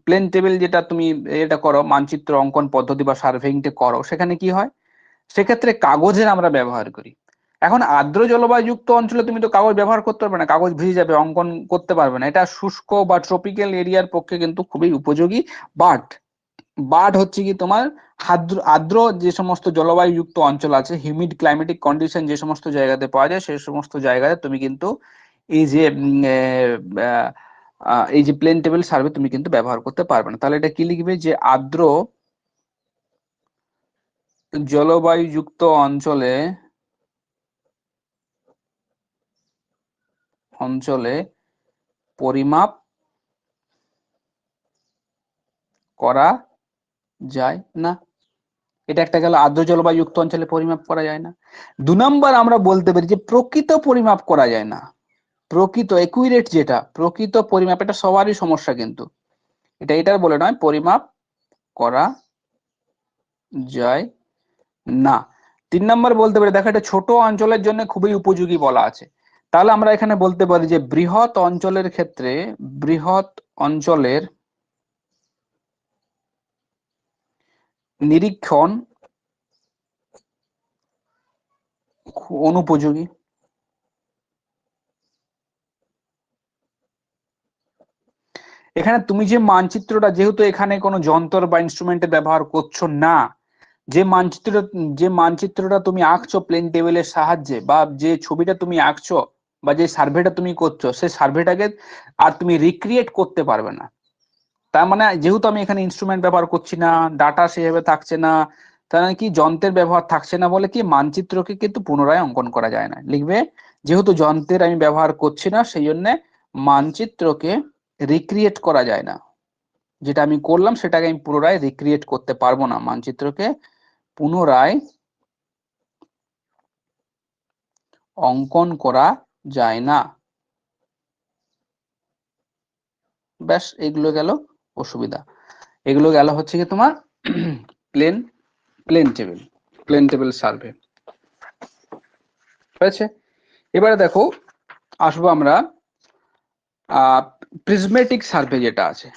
প্লেন টেবিল যেটা তুমি এটা করো, মানচিত্র অঙ্কন পদ্ধতি বা সার্ভেইংটা করো, সেখানে কি হয়, সেক্ষেত্রে কাগজের আমরা ব্যবহার করি। এখন আর্দ্র জলবায়ুযুক্ত অঞ্চলে তুমি তো কাগজ ব্যবহার করতে পারবে না, কাগজ ভিজে যাবে, অঙ্কন করতে পারবে না। এটা শুষ্ক বা ট্রপিক্যাল এরিয়ার পক্ষে কিন্তু খুবই উপযোগী। বাট বাট হচ্ছে কি তোমার আর্দ্র আর্দ্র যে সমস্ত জলবায়ুযুক্ত অঞ্চল আছে, হিউমিড ক্লাইমেটিক কন্ডিশন যে সমস্ত জায়গাতে পাওয়া যায়, সেই সমস্ত জায়গায় তুমি কিন্তু এই যে এই যে প্লেন টেবিল সার্ভে তুমি কিন্তু ব্যবহার করতে পারবে না। তাহলে এটা কি লিখবে, যে আর্দ্র জলবায়ুযুক্ত অঞ্চলে পরিমাপ করা যায় না। এটা একটা গেল, আর্দ্র জলবায়ুযুক্ত অঞ্চলে পরিমাপ করা যায় না। 2 নম্বর আমরা বলতে পারি যে প্রকৃত পরিমাপ করা যায় না। প্রকৃত একুরেট, যেটা প্রকৃত পরিমাপ, এটা সবারই সমস্যা, কিন্তু এটার বলে নয়, পরিমাপ করা যায় না। 3 নম্বর বলতে পারি, দেখো এটা ছোট অঞ্চলের জন্য খুবই উপযোগী বলা আছে। তাহলে আমরা এখানে বলতে পারি যে বৃহৎ অঞ্চলের ক্ষেত্রে, বৃহৎ অঞ্চলের নিরীক্ষণ অনুপযোগী। এখানে তুমি যে মানচিত্রটা, যেহেতু এখানে কোনো যন্ত্র বা ইনস্ট্রুমেন্টের ব্যবহার করছো না, যে মানচিত্রটা তুমি আঁকছো প্লেন টেবিলের সাহায্যে, বা যে ছবিটা তুমি আঁকছো বা যে সার্ভেটা তুমি করছো, সেই সার্ভেটাকে আর তুমি রিক্রিয়েট করতে পারবে না। তার মানে যেহেতু আমি এখানে ইনস্ট্রুমেন্ট ব্যবহার করছি না, ডাটা সেভাবে থাকছে না, তার মানে কি যন্ত্রের ব্যবহার থাকছে না, বলে কি মানচিত্রকে কিন্তু পুনরায় অঙ্কন করা যায় না। লিখবে, যেহেতু যন্ত্রের আমি ব্যবহার করছি না, সেই জন্য মানচিত্রকে রিক্রিয়েট করা যায় না। যেটা আমি করলাম সেটাকে আমি পুনরায় রিক্রিয়েট করতে পারবো না, মানচিত্রকে পুনরায় অঙ্কন করা যায় না। ব্যাস, এগুলো গেল অসুবিধা। এগুলো গেল হচ্ছে কি তোমার প্লেন প্লেন টেবিল সার্ভে হয়েছে। এবারে দেখো, আসবো আমরা প্রিজমেটিক সার্ভে যেটা আছে,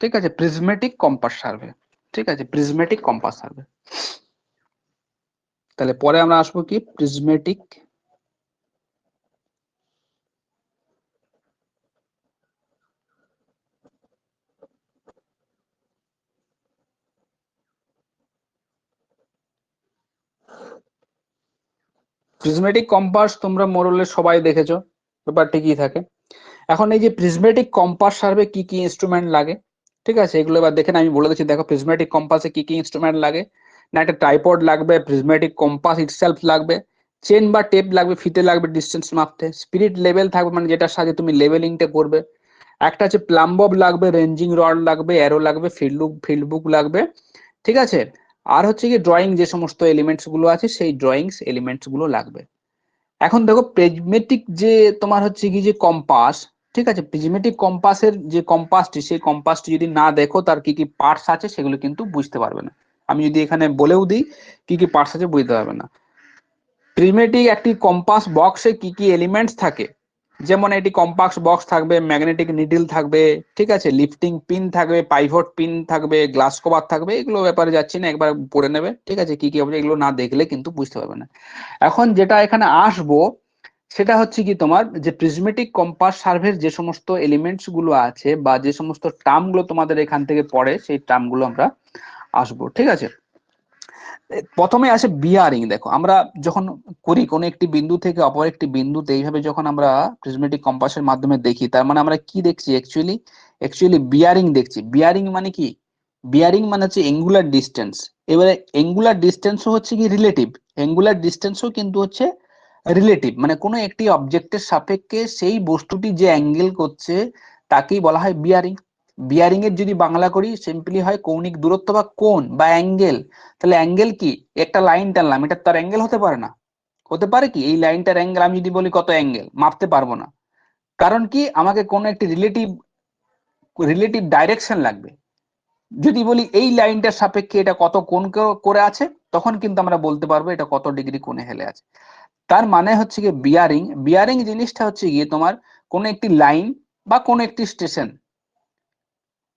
ঠিক আছে, প্রিজমেটিক কম্পাস সার্ভে, ঠিক আছে, প্রিজমেটিক কম্পাস সার্ভে। তাহলে পরে আমরা আসবো কি, প্রিজমেটিক প্রিজমেটিক কম্পাস তোমরা মোরলে সবাই দেখেছো, ব্যাপারটা কি থাকে। এখন এই যে প্রিজমেটিক কম্পাস সার্ভে কি কি ইনস্ট্রুমেন্ট লাগে, ঠিক আছে, এগুলো এবার দেখেন, আমি বলে দিচ্ছি। দেখো, প্রিজমেটিক কম্পাসে কি কি ইনস্ট্রুমেন্ট লাগে, না একটা ট্রাইপড লাগবে, প্রিজমেটিক কম্পাস ইটসেলফ লাগবে, চেন বা টেপ লাগবে, ফিতে লাগবে ডিস্টেন্স মাপতে, স্পিরিট লেভেল থাকবে, মানে যেটার সাহায্যে তুমি লেভেলিংটা করবে, একটা হচ্ছে প্লাম্বব লাগবে, রেঞ্জিং রড লাগবে, অ্যারো লাগবে, ফিল্ড বুক লাগবে, ঠিক আছে। আর হচ্ছে কি ড্রয়িং, যে সমস্ত এলিমেন্টস গুলো আছে সেই ড্রয়িংস এলিমেন্টস গুলো লাগবে। এখন দেখো, প্রিজমেটিক যে তোমার হচ্ছে কি যে কম্পাস, ঠিক আছে, প্রিজমেটিক কম্পাসের যে কম্পাসটি, সেই কম্পাসটি যদি না দেখো তার কি কি পার্টস আছে সেগুলো কিন্তু বুঝতে পারবে না। আমি যদি এখানে বলেও দিই কি কি পার্টস আছে, বুঝতে পারবে না। প্রিজমেটিক একটি কম্পাস বক্সে কি কি এলিমেন্টস থাকে, যেমন এটি কম্পাস বক্স থাকবে, ম্যাগনেটিক নিডল থাকবে, ঠিক আছে, লিফটিং পিন থাকবে, পাইভট পিন থাকবে, গ্লাস কভার থাকবে, এগুলো ব্যাপারে যাচ্ছি না, একবার পড়ে নেবে, ঠিক আছে, কি কি হবে, এগুলো না দেখলে কিন্তু বুঝতে পারবে না। এখন যেটা এখানে আসবো সেটা হচ্ছে কি, তোমার যে প্রিজমেটিক কম্পাস সার্ভের যে সমস্ত এলিমেন্টস গুলো আছে বা যে সমস্ত টার্ম গুলো তোমাদের এখান থেকে পড়ে, সেই টার্ম গুলো আমরা আসবো, ঠিক আছে। প্রথমে আসে বিয়ারিং। দেখো, আমরা যখন করি কোনো একটি বিন্দু থেকে অপর একটি বিন্দুতে, এইভাবে যখন আমরা প্রিজমেটিক কম্পাসের মাধ্যমে দেখি, তার মানে আমরা কি দেখছি, অ্যাকচুয়ালি বিয়ারিং দেখছি। বিয়ারিং মানে কি, বিয়ারিং মানে হচ্ছে এঙ্গুলার ডিস্টেন্স। এবারে এঙ্গুলার ডিস্টেন্সও হচ্ছে কি রিলেটিভ, এঙ্গুলার ডিস্টেন্সও কিন্তু হচ্ছে রিলেটিভ, মানে কোনো একটি অবজেক্টের সাপেক্ষে সেই বস্তুটি যে অ্যাঙ্গেল করছে তাকেই বলা হয় বিয়ারিং। বিয়ারিং এর যদি বাংলা করি, সিম্পলি হয় কৌণিক দূরত্ব বা কোণ বা অ্যাঙ্গেল। তাহলে অ্যাঙ্গেল কি, একটা লাইন টানলাম, এটা তার অ্যাঙ্গেল হতে পারে না। হতে পারে কি, এই লাইনটার অ্যাঙ্গেল আমি যদি বলি কত অ্যাঙ্গেল, মাপতে পারবো না। কারণ কি, আমাকে কোনো একটি রিলেটিভ রিলেটিভ ডাইরেকশন লাগবে। যদি বলি এই লাইনটার সাপেক্ষে এটা কত কোণ করে আছে, তখন কিন্তু আমরা বলতে পারবো এটা কত ডিগ্রি কোণে হেলে আছে। তার মানে হচ্ছে গিয়ে বিয়ারিং, বিয়ারিং জিনিসটা হচ্ছে গিয়ে তোমার কোন একটি লাইন বা কোন একটি স্টেশন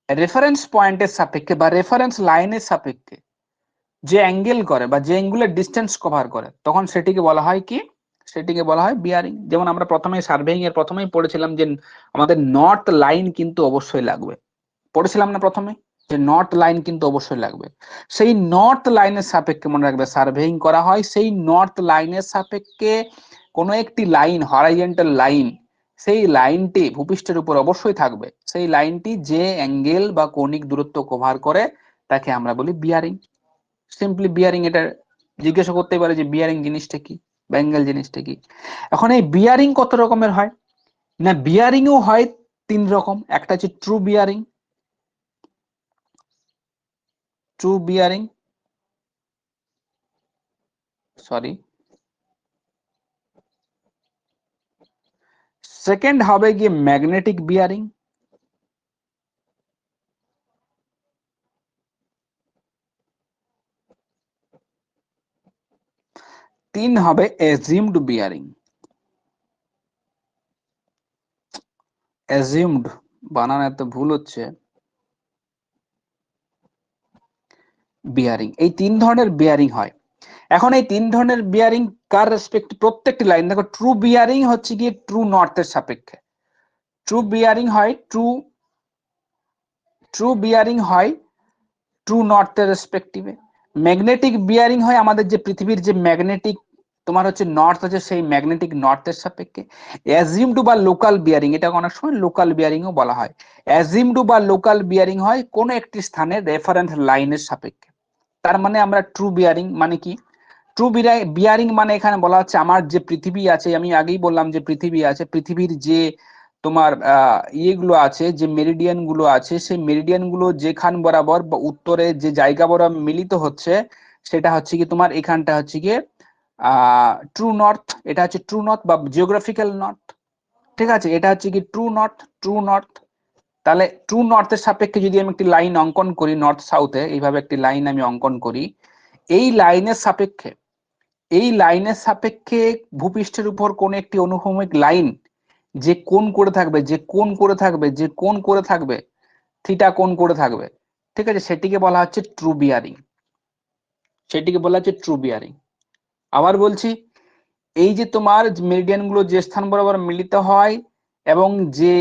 রেফারেন্স পয়েন্টের সাপেক্ষে বা রেফারেন্স লাইনের সাপেক্ষে যে অ্যাঙ্গেল করে বা যে অ্যাঙ্গুলার ডিস্টেন্স কভার করে, তখন সেটিকে বলা হয় কি, সেটিকে বলা হয় বিয়ারিং। যেমন আমরা প্রথমে সার্ভেইং এর প্রথমেই পড়েছিলাম যে আমাদের নর্থ লাইন কিন্তু অবশ্যই লাগবে, পড়েছিলাম না প্রথমে, যে নর্থ লাইন কিন্তু অবশ্যই লাগবে। সেই নর্থ লাইনের সাপেক্ষে মনে রাখবে সার্ভেইং করা হয়, সেই নর্থ লাইনের সাপেক্ষে কোনো একটি লাইন, হরাইজন্টাল লাইন, সেই লাইনটি ভূপৃষ্ঠের উপর অবশ্যই থাকবে। সেই লাইনটি যে অ্যাঙ্গেল বা কৌণিক দূরত্ব কভার করে তাকে আমরা বলি বিয়ারিং। Simply bearing. এটা জিজ্ঞাসা করতে পারে যে বিয়ারিং জিনিসটা কি বা অ্যাঙ্গেল জিনিসটা কি। এখন এই বিয়ারিং কত রকমের হয় না, বিয়ারিংও হয় 3 রকম। একটা হচ্ছে ট্রু বিয়ারিং, সরি, সেকেন্ড হবে গিয়ে ম্যাগনেটিক বিয়ারিং, তিন হবে অ্যাজিউমড বিয়ারিং। অ্যাজিউমড বানান এত ভুল হচ্ছে, বিয়ারিং। এই 3 ধরনের বিয়ারিং হয়। এখন এই 3 ধরনের বিয়ারিং কার রেসপেক্ট, প্রত্যেকটি লাইন দেখো। ট্রু বিয়ারিং হচ্ছে গিয়ে ট্রু নর্থের সাপেক্ষে, ট্রু বিয়ারিং হয় ট্রু বিয়ারিং হয় ট্রু নর্থের রেসপেক্টিভে। ম্যাগনেটিক বিয়ারিং হয় আমাদের যে পৃথিবীর যে ম্যাগনেটিক তোমার হচ্ছে নর্থ আছে সেই ম্যাগনেটিক নর্থের সাপেক্ষে। অ্যাজিউমড বা লোকাল বিয়ারিং, এটা অনেক সময় লোকাল বিয়ারিংও বলা হয়। অ্যাজিউমড বা লোকাল বিয়ারিং হয় কোন একটি স্থানের রেফারেন্স লাইনের সাপেক্ষে। তার মানে আমরা ট্রু বিয়ারিং মানে কি, ট্রু বিয়ারিং মানে এখানে বলা হচ্ছে আমার যে পৃথিবী আছে, আমি আগেই বললাম যে পৃথিবী আছে, পৃথিবীর যে তোমার ইয়েগুলো আছে, যে মেরিডিয়ান গুলো আছে, সেই মেরিডিয়ান গুলো যেখান বরাবর বা উত্তরে যে জায়গা বরাবর মিলিত হচ্ছে সেটা হচ্ছে কি তোমার এখানটা হচ্ছে গিয়ে ট্রু নর্থ। এটা হচ্ছে ট্রু নর্থ বা জিওগ্রাফিক্যাল নর্থ। ঠিক আছে, এটা হচ্ছে কি ট্রু নর্থ। তাহলে ট্রু নর্থের সাপেক্ষে যদি আমি একটি লাইন অঙ্কন করি, নর্থ সাউথে এইভাবে একটি লাইন আমি অঙ্কন করি, এই লাইনের সাপেক্ষে ভূপৃষ্ঠের উপর কোন একটি অনুভূমিক লাইন যে কোণ করে থাকবে থিটা কোণ করে থাকবে, ঠিক আছে, সেটিকে বলা হচ্ছে ট্রু বিয়ারিং। আবার বলছি, এই যে তোমার মেরিডিয়ান গুলো যে স্থান বরাবর মিলিত হয় এবং যে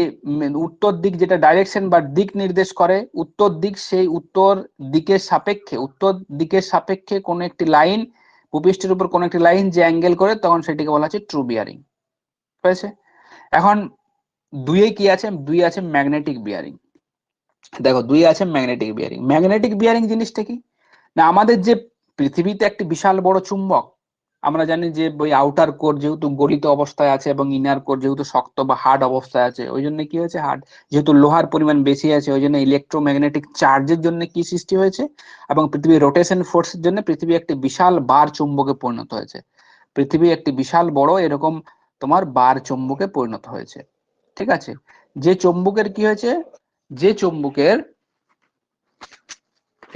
উত্তর দিক যেটা ডাইরেকশন বা দিক নির্দেশ করে উত্তর দিক, সেই উত্তর দিকের সাপেক্ষে কোন একটি লাইন, ভূপৃষ্ঠের উপর কোন একটি লাইন যে অ্যাঙ্গেল করে, তখন সেটিকে বলা হচ্ছে ট্রু বিয়ারিং। হয়েছে? এখন দুইয়ে কি আছে, দুই আছে ম্যাগনেটিক বিয়ারিং। দেখো দুই আছে ম্যাগনেটিক বিয়ারিং। ম্যাগনেটিক বিয়ারিং জিনিসটা কি না, আমাদের যে পৃথিবীতে একটি বিশাল বড় চুম্বক, আমরা জানি যে ওই আউটার কোর যেহেতু গলিত অবস্থায় আছে এবং ইনার কোর যেহেতু শক্ত বা হার্ড অবস্থায় আছে, ওই জন্য কি হয়েছে, হার্ড যেহেতু লোহার পরিমাণ বেশি আছে, ওই জন্য ইলেকট্রোম্যাগনেটিক চার্জের জন্য কি সৃষ্টি হয়েছে, এবং পৃথিবীর রোটেশন ফোর্সের জন্য পৃথিবী একটি বিশাল বার চুম্বকে পরিণত হয়েছে। পৃথিবী একটি বিশাল বড় এরকম তোমার বার চুম্বকে পরিণত হয়েছে। ঠিক আছে, যে চুম্বকের কি হয়েছে, যে চুম্বকের,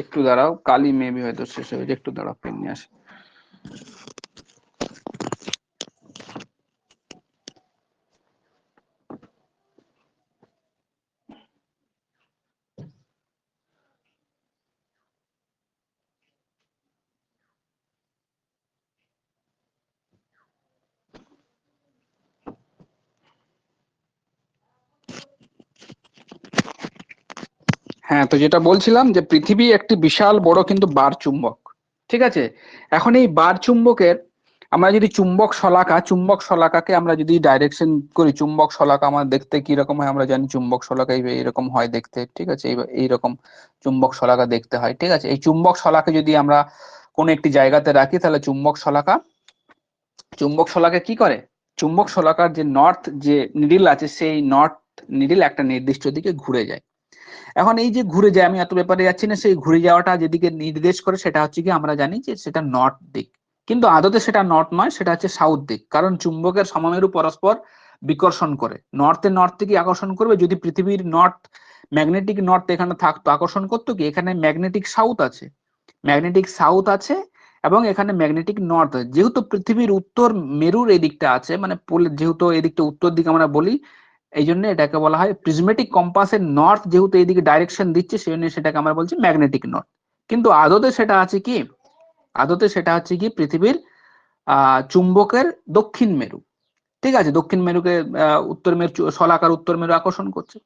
একটু দাঁড়াও, কালি মেবি হয়তো শেষ হয়েছে, একটু দাঁড়াও পেন নিয়ে আসি। হ্যাঁ, তো যেটা বলছিলাম যে পৃথিবী একটি বিশাল বড় কিন্তু বার চুম্বক। ঠিক আছে, এখন এই বার চুম্বকের আমরা যদি চুম্বক শলাকাকে আমরা যদি ডাইরেকশন করি, চুম্বক শলাকা আমার দেখতে কি রকম হয় আমরা জানি, চুম্বক শলাকা এইরকম হয় দেখতে। ঠিক আছে, এইরকম চুম্বক শলাকা দেখতে হয়। ঠিক আছে, এই চুম্বক শলাকে যদি আমরা কোন একটি জায়গাতে রাখি, তাহলে চুম্বক শলাকা কি করে, চুম্বক শলাকার যে নর্থ যে নিডিল আছে, সেই নর্থ নিডিল একটা নির্দিষ্ট দিকে ঘুরে যায়। এখন এই যে ঘুরে যায়, আমি এত ব্যাপারে যাচ্ছি না, সেই ঘুরে যাওয়াটা যেদিকে নির্দেশ করে সেটা হচ্ছে কি আমরা জানি যে সেটা নর্থ দিক, কিন্তু আদতে সেটা নর্থ নয়, সেটা হচ্ছে সাউথ দিক। কারণ চুম্বকের সমমেরু পরস্পর বিকর্ষণ করে, নর্থ থেকে আকর্ষণ করবে। যদি পৃথিবীর ম্যাগনেটিক নর্থ এখানে থাকতো, আকর্ষণ করতো কি, এখানে ম্যাগনেটিক সাউথ আছে এবং এখানে ম্যাগনেটিক নর্থ আছে। যেহেতু পৃথিবীর উত্তর মেরুর এদিকটা আছে, মানে যেহেতু এদিকটা উত্তর দিক আমরা বলি, এই জন্য এটাকে বলা হয় প্রিজমেটিক কম্পাসের নর্থ, যেহেতু এইদিকে ডাইরেকশন দিচ্ছে সেই জন্য সেটাকে আমরা বলছি ম্যাগনেটিক নর্থ। কিন্তু আদতে সেটা হচ্ছে কি পৃথিবীর চুম্বকের দক্ষিণ মেরু। ঠিক আছে, দক্ষিণ মেরুকে উত্তর মেরু শলাকার উত্তর মেরু আকর্ষণ করছে।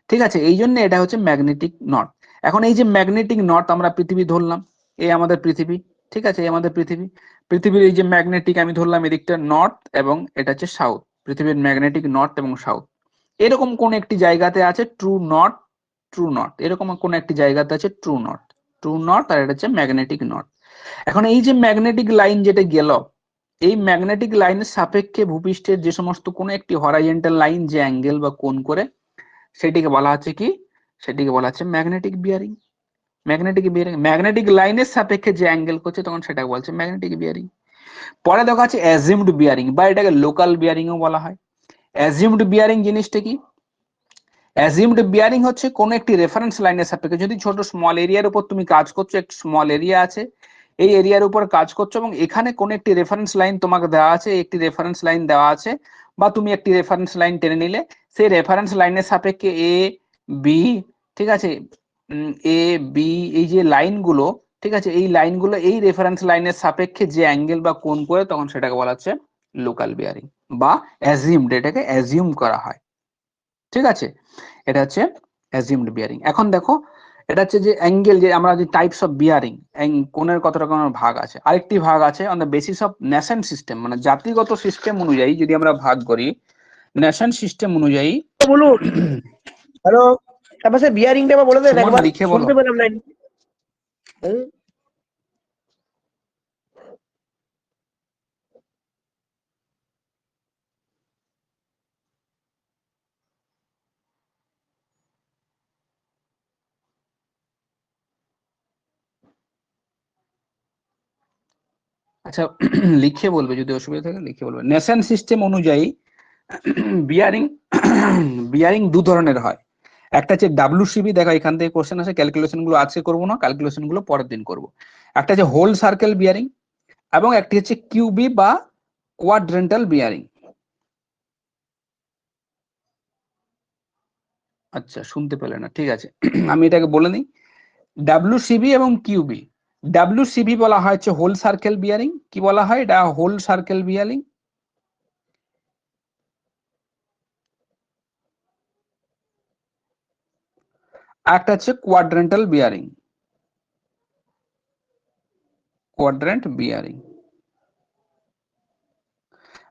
ঠিক আছে, এই জন্য এটা হচ্ছে ম্যাগনেটিক নর্থ। এখন এই যে ম্যাগনেটিক নর্থ আমরা পৃথিবী ধরলাম, এই আমাদের পৃথিবী। ঠিক আছে, এই আমাদের পৃথিবীর এই যে ম্যাগনেটিক আমি ধরলাম এদিকটা নর্থ এবং এটা হচ্ছে সাউথ, পৃথিবীর ম্যাগনেটিক নর্থ এবং সাউথ। এরকম কোন একটি জায়গাতে আছে ট্রু নর্থ, এরকম কোন একটি জায়গাতে আছে ট্রু নর্থ, আর এটা হচ্ছে ম্যাগনেটিক নর্থ। এখন এই যে ম্যাগনেটিক লাইন যেটা গেল, এই ম্যাগনেটিক লাইনের সাপেক্ষে ভূপৃষ্ঠের যে সমস্ত কোনো একটি হরাইজন্টাল লাইন যে অ্যাঙ্গেল বা কোণ করে, সেটিকে বলা হচ্ছে কি, সেটিকে বলা হচ্ছে ম্যাগনেটিক বিয়ারিং। ম্যাগনেটিক লাইনের সাপেক্ষে যে অ্যাঙ্গেল করছে তখন সেটাকে বলছে ম্যাগনেটিক বিয়ারিং। পরে দেখা আছে অ্যাজিউমড বিয়ারিং, বা এটাকে লোকাল বিয়ারিংও বলা হয়। অ্যাজিউমড বিয়ারিং জিনিসটা কি? অ্যাজিউমড বিয়ারিং হচ্ছে কোন একটি রেফারেন্স লাইনের সাপেক্ষে, যদি ছোট স্মল এরিয়ার উপর তুমি কাজ করছো, একটি স্মল এরিয়া আছে, এই এরিয়ার উপর কাজ করছো এবং এখানে কোন একটি রেফারেন্স লাইন তোমাকে দেওয়া আছে, একটি রেফারেন্স লাইন দেওয়া আছে, বা তুমি একটি রেফারেন্স লাইন টেনে নিলে, সেই রেফারেন্স লাইনের সাপেক্ষে এ বি, ঠিক আছে, এ বি, এই যে লাইনগুলো, ঠিক আছে, এই লাইনগুলো এই রেফারেন্স লাইনের সাপেক্ষে যে অ্যাঙ্গেল বা কোণ করে, তখন সেটাকে বলা হচ্ছে লোকাল বিয়ারিং বা অ্যাজিউমড, এটাকে অ্যাজিউম করা হয়। ঠিক আছে, এটা হচ্ছে অ্যাজিউমড বিয়ারিং। এখন দেখো, এটা হচ্ছে যে অ্যাঙ্গেল, যে আমরা যে টাইপস অফ বিয়ারিং, কোণের কত রকমের ভাগ আছে। আরেকটি ভাগ আছে on the basis of nation system, মানে জাতিগত সিস্টেম অনুযায়ী যদি আমরা ভাগ করি, ন্যাশন সিস্টেম অনুযায়ী। বলুন, হ্যালো, তারপর সে বিয়ারিংটা আবার বলে দেন একবার, লিখে বলো। শুনতে পেলাম না। আচ্ছা, লিখে বলবে, যদি অসুবিধা থাকে লিখে বলবে। নেশন সিস্টেম অনুযায়ী বিয়ারিং বিয়ারিং দু ধরনের হয়। একটা হচ্ছে ডাব্লিউসিবি, দেখো এখান থেকে কোশ্চেন আছে, ক্যালকুলেশন গুলো আজকে করবো না, ক্যালকুলেশন গুলো পরের দিন করবো। একটা হচ্ছে হোল সার্কেল বিয়ারিং, এবং একটি হচ্ছে কিউবি বা কোয়াড্রেন্টাল বিয়ারিং। আচ্ছা, শুনতে পেলে না, ঠিক আছে, আমি এটাকে বলে নিই। ডাব্লিউসিবি এবং কিউবি। ডাব্লিউসিবি বলা হয় হচ্ছে হোল সার্কেল বিয়ারিং। কি বলা হয়? এটা হোল সার্কেল বিয়ারিং। একটা হচ্ছে কোয়াড্রেন্টাল বিয়ারিং, কোয়াড্রেন্ট বিয়ারিং।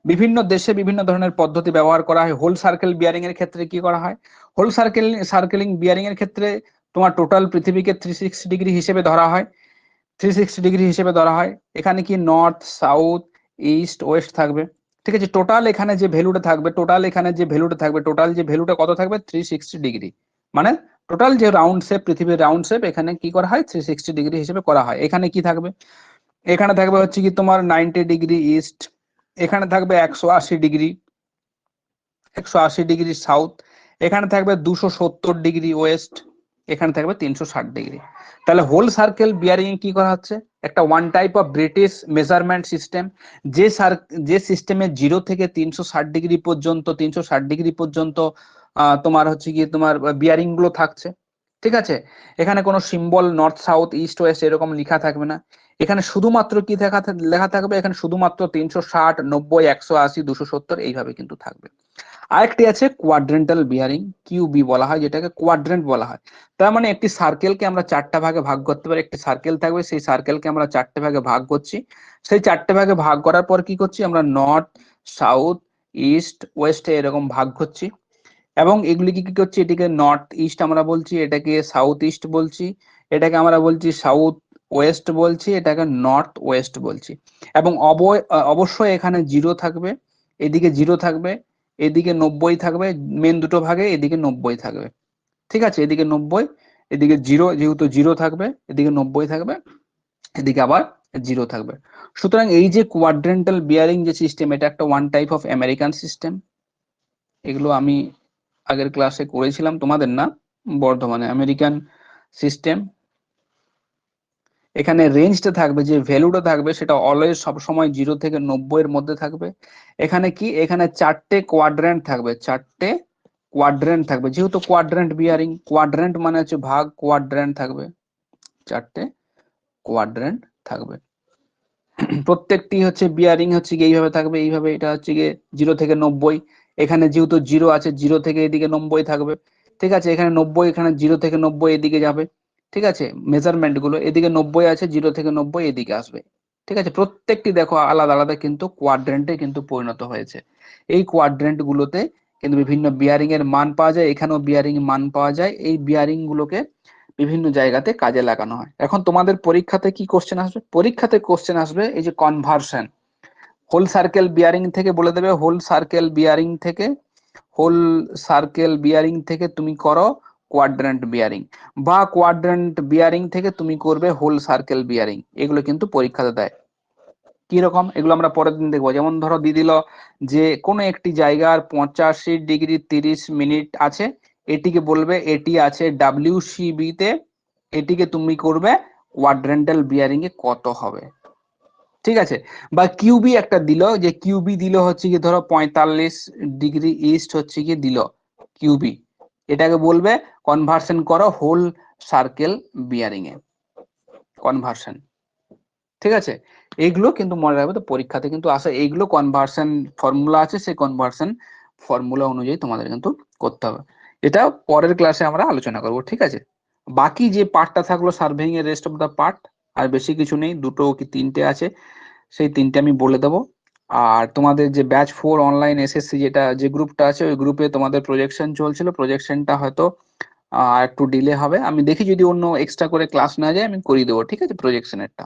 বিভিন্ন দেশে বিভিন্ন ধরনের পদ্ধতি ব্যবহার করা হয়। হোল সার্কেল বিয়ারিং এর ক্ষেত্রে কি করা হয়? হোল সার্কেলিং বিয়ারিং এর ক্ষেত্রে তোমার টোটাল পৃথিবীকে 360 ডিগ্রি হিসেবে ধরা হয়, 360 ডিগ্রি হিসেবে ধরা হয়। এখানে কি নর্থ, সাউথ, ইস্ট, ওয়েস্ট থাকবে। ঠিক আছে, টোটাল এখানে যে ভ্যালুটা থাকবে, টোটাল যে ভ্যালুটা কত থাকবে? 360 ডিগ্রি। মানে টোটাল যে রাউন্ড শেপ, পৃথিবীর রাউন্ড শেপ, এখানে কি করা হয়? 360 ডিগ্রি হিসেবে করা হয়। এখানে কি থাকবে? এখানে থাকবে হচ্ছে কি তোমার 90 ডিগ্রি ইস্ট, এখানে থাকবে 180 ডিগ্রি, 180 ডিগ্রি সাউথ, এখানে থাকবে 270 ডিগ্রি ওয়েস্ট, এখানে থাকবে 360 ডিগ্রি। তাহলে হোল সার্কেল বিয়ারিং কি করা হচ্ছে? একটা one type of British measurement system, যে সিস্টেমে 0 থেকে 360 ডিগ্রি পর্যন্ত, 360 ডিগ্রি পর্যন্ত তোমার হচ্ছে কি তোমার বিয়ারিং গুলো থাকছে। ঠিক আছে, এখানে কোনো symbol north, south, east, West এরকম লেখা থাকবে না। এখানে শুধুমাত্র কি লেখা থাকবে? এখানে শুধুমাত্র 360, 90, 180, 270 এইভাবে কিন্তু থাকবে। আরেকটি আছে কোয়াড্রেন্টাল বিয়ারিং, কিউবি বলা হয়, যেটাকে কোয়াড্রেন্ট বলা হয়। তার মানে একটি সার্কেলকে আমরা 4টা ভাগে ভাগ করতে পারি। একটি সার্কেল থাকবে, সেই সার্কেলকে আমরা 4টে ভাগে ভাগ করছি। সেই 4টে ভাগে ভাগ করার পর কি করছি? আমরা নর্থ, সাউথ, ইস্ট, ওয়েস্টে এরকম ভাগ করছি, এবং এগুলিকে কি করছি? এটিকে নর্থ ইস্ট আমরা বলছি, এটাকে সাউথ ইস্ট বলছি, এটাকে আমরা বলছি সাউথ ওয়েস্ট বলছি, এটাকে নর্থ ওয়েস্ট বলছি। এবং অবশ্যই এখানে 0 থাকবে, এদিকে 0 থাকবে, এদিকে 90 থাকবে, মেন দুটো ভাগে এদিকে 90 থাকবে। ঠিক আছে, এদিকে 90, এদিকে 0, যেহেতু 0 থাকবে, এদিকে 90 থাকবে, এদিকে আবার 0 থাকবে। সুতরাং এই যে কোয়াড্রেন্টাল বিয়ারিং যে সিস্টেম, এটা একটা one type of American system. এগুলো আমি আগের ক্লাসে করেছিলাম, তোমাদের না, বর্ধমানে আমেরিকান সিস্টেম। এখানে রেঞ্জটা থাকবে, যে ভ্যালুটা থাকবে সেটা অলওয়েজ সবসময় 0 থেকে 90 এর মধ্যে থাকবে। এখানে কি? এখানে 4টে কোয়াড্রেন্ট থাকবে, 4টে কোয়াড্রেন্ট থাকবে। যেহেতু কোয়াড্রেন্ট বিয়ারিং, কোয়াড্রেন্ট মানে হচ্ছে ভাগ, কোয়াড্রেন্ট থাকবে, 4টে কোয়াড্রেন্ট থাকবে। প্রত্যেকটি হচ্ছে বিয়ারিং হচ্ছে কি এইভাবে থাকবে, এইভাবে। এটা হচ্ছে গিয়ে 0 থেকে 90, এখানে যেহেতু 0 আছে, 0 থেকে এদিকে 90 থাকবে। ঠিক আছে, এখানে 90, এখানে 0 থেকে 90 এদিকে যাবে। ঠিক আছে, মেজারমেন্ট গুলো, এদিকে 90 আছে, 0 থেকে 90 এদিকে আসবে। ঠিক আছে, প্রত্যেকটি দেখো আলাদা আলাদা কিন্তু কোয়াড্রেন্টে কিন্তু পরিণত হয়েছে। এই কোয়াড্রেন্ট গুলোতে কিন্তু বিভিন্ন বিয়ারিং এর মান পাওয়া যায়, এখানেও বিয়ারিং মান পাওয়া যায়। এই বিয়ারিং গুলোকে বিভিন্ন জায়গাতে কাজে লাগানো হয়। এখন তোমাদের পরীক্ষাতে কি কোশ্চেন আসবে? পরীক্ষাতে কোশ্চেন আসবে এই যে কনভার্সন, হোল সার্কেল বিয়ারিং থেকে বলে দেবে, হোল সার্কেল বিয়ারিং থেকে, হোল সার্কেল বিয়ারিং থেকে তুমি করো কোয়াড্রেন্ট বিয়ারিং, বা কোয়াড্রেন্ট বিয়ারিং থেকে তুমি করবে হোল সার্কেল বিয়ারিং। এগুলো কিন্তু পরীক্ষাতে দেয়। কি রকম এগুলো আমরা পরের দিন দেখবো। যেমন ধরো দিয়ে দিল যে কোনো একটি জায়গার 85°30' আছে, এটিকে বলবে এটি আছে WCB তে, এটিকে তুমি করবে কোয়াড্রেন্টাল বিয়ারিং এ কত হবে, ঠিক আছে। বা কিউবি একটা দিল, যে কিউবি দিল হচ্ছে কি ধরো 45° ইস্ট হচ্ছে কি দিল কিউবি, এটাকে বলবে কনভার্সন করো হোল সার্কেল বিয়ারিং এ, কনভার্সন, ঠিক আছে। এইগুলো কিন্তু মনে রাখবে, তো পরীক্ষাতে কিন্তু আসে, এইগুলো কনভার্সন ফর্মুলা আছে, সেই কনভার্সন ফর্মুলা অনুযায়ী তোমাদের কিন্তু করতে হবে। এটা পরের ক্লাসে আমরা আলোচনা করব, ঠিক আছে। বাকি যে পার্টটা থাকলো সার্ভেইং এর রেস্ট অফ দা পার্ট, আর বেশি কিছু নেই, দুটো কি তিনটে আছে, সেই তিনটে আমি বলে দেবো। আর তোমাদের যে ব্যাচ 4 অনলাইন এসএসসি যেটা যে গ্রুপটা আছে, ওই গ্রুপে তোমাদের প্রজেকশন চলছিল, প্রজেকশনটা হয়তো একটু ডিলে হবে। আমি দেখি যদি অন্য এক্সট্রা করে ক্লাস না যায় আমি করিয়ে দেবো, ঠিক আছে, প্রজেকশনেরটা।